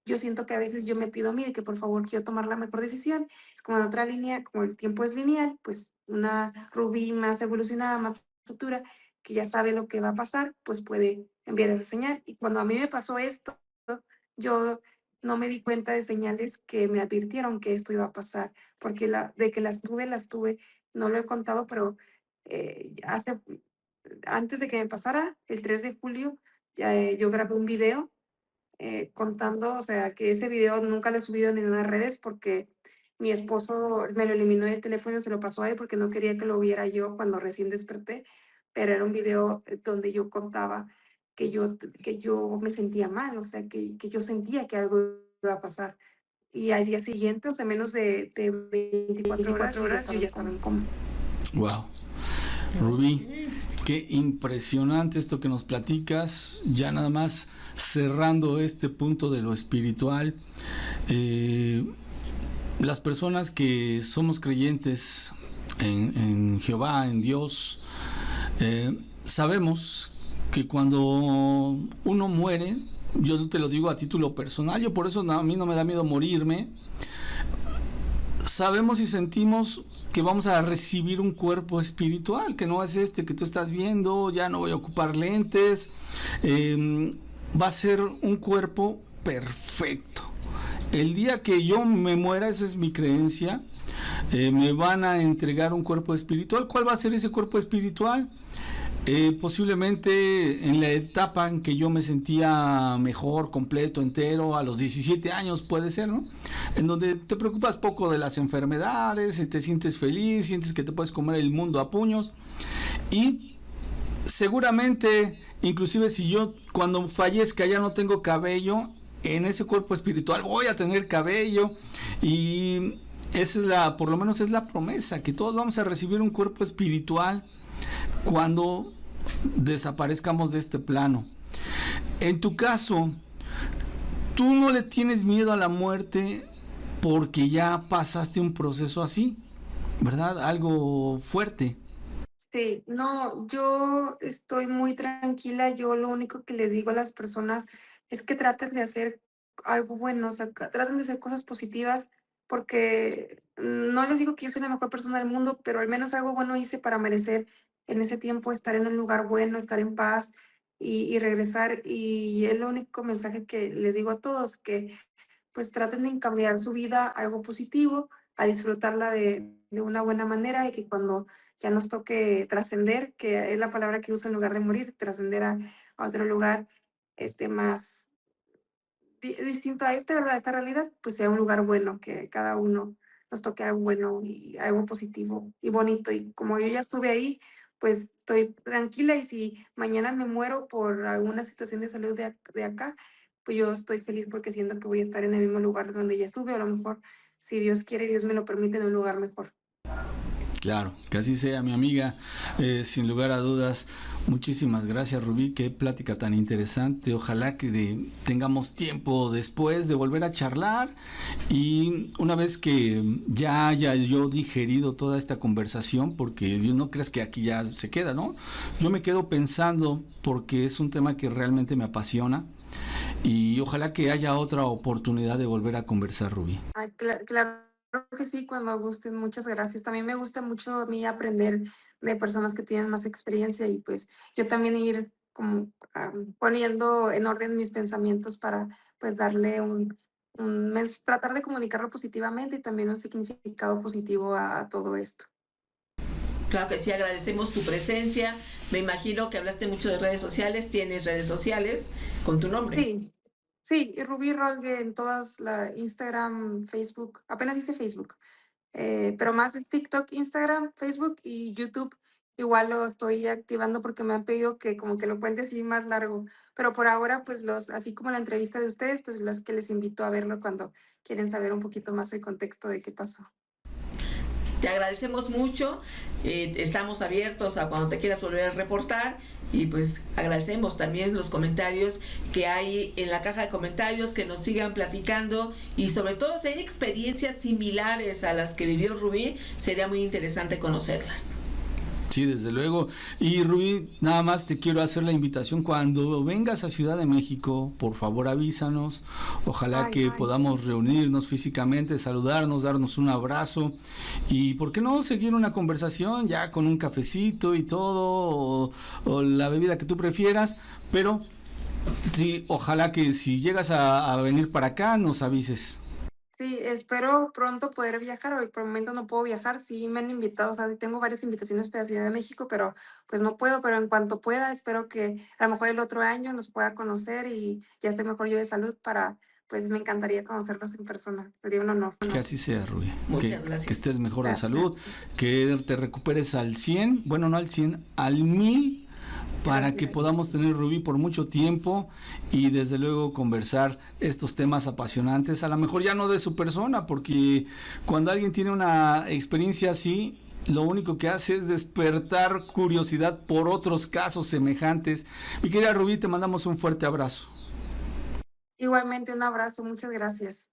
yo siento que a veces yo me pido a mí de que por favor quiero tomar la mejor decisión. Es como en otra línea, como el tiempo es lineal, pues una Rubí más evolucionada, más futura, que ya sabe lo que va a pasar, pues puede enviar esa señal. Y cuando a mí me pasó esto, yo no me di cuenta de señales que me advirtieron que esto iba a pasar, porque de que las tuve, no lo he contado, pero antes de que me pasara, el 3 de julio, yo grabé un video contando, o sea, que ese video nunca lo he subido ni en las redes porque mi esposo me lo eliminó del teléfono y se lo pasó a él porque no quería que lo viera yo cuando recién desperté, pero era un video donde yo contaba que yo me sentía mal, o sea, que yo sentía que algo iba a pasar. Y al día siguiente, o sea, menos de 24 horas, 24 horas yo ya en estaba coma. en coma. Wow. Rubí, qué impresionante esto que nos platicas. Ya nada más cerrando este punto de lo espiritual. eh, las personas que somos creyentes en Jehová, en Dios, sabemos que cuando uno muere, yo te lo digo a título personal, yo por eso a mí no me da miedo morirme, sabemos y sentimos que vamos a recibir un cuerpo espiritual, que no es este que tú estás viendo, ya no voy a ocupar lentes, va a ser un cuerpo perfecto. El día que yo me muera, esa es mi creencia, me van a entregar un cuerpo espiritual. ¿Cuál va a ser ese cuerpo espiritual? Posiblemente en la etapa en que yo me sentía mejor, completo, entero, a los 17 años puede ser, ¿no? En donde te preocupas poco de las enfermedades, te sientes feliz, sientes que te puedes comer el mundo a puños y seguramente, inclusive si yo cuando fallezca ya no tengo cabello, en ese cuerpo espiritual voy a tener cabello y esa es por lo menos es la promesa, que todos vamos a recibir un cuerpo espiritual cuando desaparezcamos de este plano. En tu caso, tú no le tienes miedo a la muerte porque ya pasaste un proceso así, ¿verdad? Algo fuerte. Sí, no, yo estoy muy tranquila. Yo lo único que les digo a las personas es que traten de hacer algo bueno, o sea, traten de hacer cosas positivas, porque no les digo que yo soy la mejor persona del mundo, pero al menos algo bueno hice para merecer en ese tiempo estar en un lugar bueno, estar en paz y regresar. Y es el único mensaje que les digo a todos, que pues traten de cambiar su vida a algo positivo, a disfrutarla de una buena manera y que cuando ya nos toque trascender, que es la palabra que uso en lugar de morir, trascender a otro lugar más distinto a este, ¿verdad? A esta realidad, pues sea un lugar bueno, que cada uno nos toque algo bueno y algo positivo y bonito. Y como yo ya estuve ahí, pues estoy tranquila y si mañana me muero por alguna situación de salud de acá, pues yo estoy feliz porque siento que voy a estar en el mismo lugar donde ya estuve, a lo mejor, si Dios quiere y Dios me lo permite, en un lugar mejor. Claro, que así sea, mi amiga, sin lugar a dudas. Muchísimas gracias, Rubí, qué plática tan interesante. Ojalá que tengamos tiempo después de volver a charlar y una vez que ya haya yo digerido toda esta conversación, porque no creas que aquí ya se queda, ¿no? Yo me quedo pensando porque es un tema que realmente me apasiona y ojalá que haya otra oportunidad de volver a conversar, Rubí. Ay, claro que sí, cuando gusten, muchas gracias. También me gusta mucho a mí aprender de personas que tienen más experiencia y pues yo también ir como poniendo en orden mis pensamientos para pues darle tratar de comunicarlo positivamente y también un significado positivo a todo esto. Claro que sí, agradecemos tu presencia. Me imagino que hablaste mucho de redes sociales, tienes redes sociales con tu nombre. Sí, sí, y Rubí Rolgue en todas, la Instagram, Facebook, apenas hice Facebook. Pero más es TikTok, Instagram, Facebook y YouTube. Igual lo estoy activando porque me han pedido que como que lo cuente así más largo. Pero por ahora, pues así como la entrevista de ustedes, pues las que les invito a verlo cuando quieren saber un poquito más el contexto de qué pasó. Te agradecemos mucho, estamos abiertos a cuando te quieras volver a reportar y pues agradecemos también los comentarios que hay en la caja de comentarios, que nos sigan platicando y sobre todo si hay experiencias similares a las que vivió Rubí, sería muy interesante conocerlas. Sí, desde luego. Y Rubí, nada más te quiero hacer la invitación. Cuando vengas a Ciudad de México, por favor avísanos. Ojalá que Ay, sí. podamos reunirnos físicamente, saludarnos, darnos un abrazo. Y por qué no seguir una conversación ya con un cafecito y todo, o la bebida que tú prefieras. Pero sí, ojalá que si llegas a venir para acá, nos avises. Sí, espero pronto poder viajar. Hoy por el momento no puedo viajar. Sí, me han invitado, o sea, tengo varias invitaciones para Ciudad de México, pero pues no puedo. Pero en cuanto pueda, espero que a lo mejor el otro año nos pueda conocer y ya esté mejor yo de salud para, pues me encantaría conocerlos en persona. Sería un honor. Que así sea, Rubí. Muchas Que gracias. estés mejor de salud, Gracias. que te recuperes al 100, bueno, no al 100, al 1000, para que Gracias. podamos tener Rubí por mucho tiempo y desde luego conversar estos temas apasionantes, a lo mejor ya no de su persona, porque cuando alguien tiene una experiencia así, lo único que hace es despertar curiosidad por otros casos semejantes. Mi querida Rubí, te mandamos un fuerte abrazo. Igualmente un abrazo. Muchas gracias.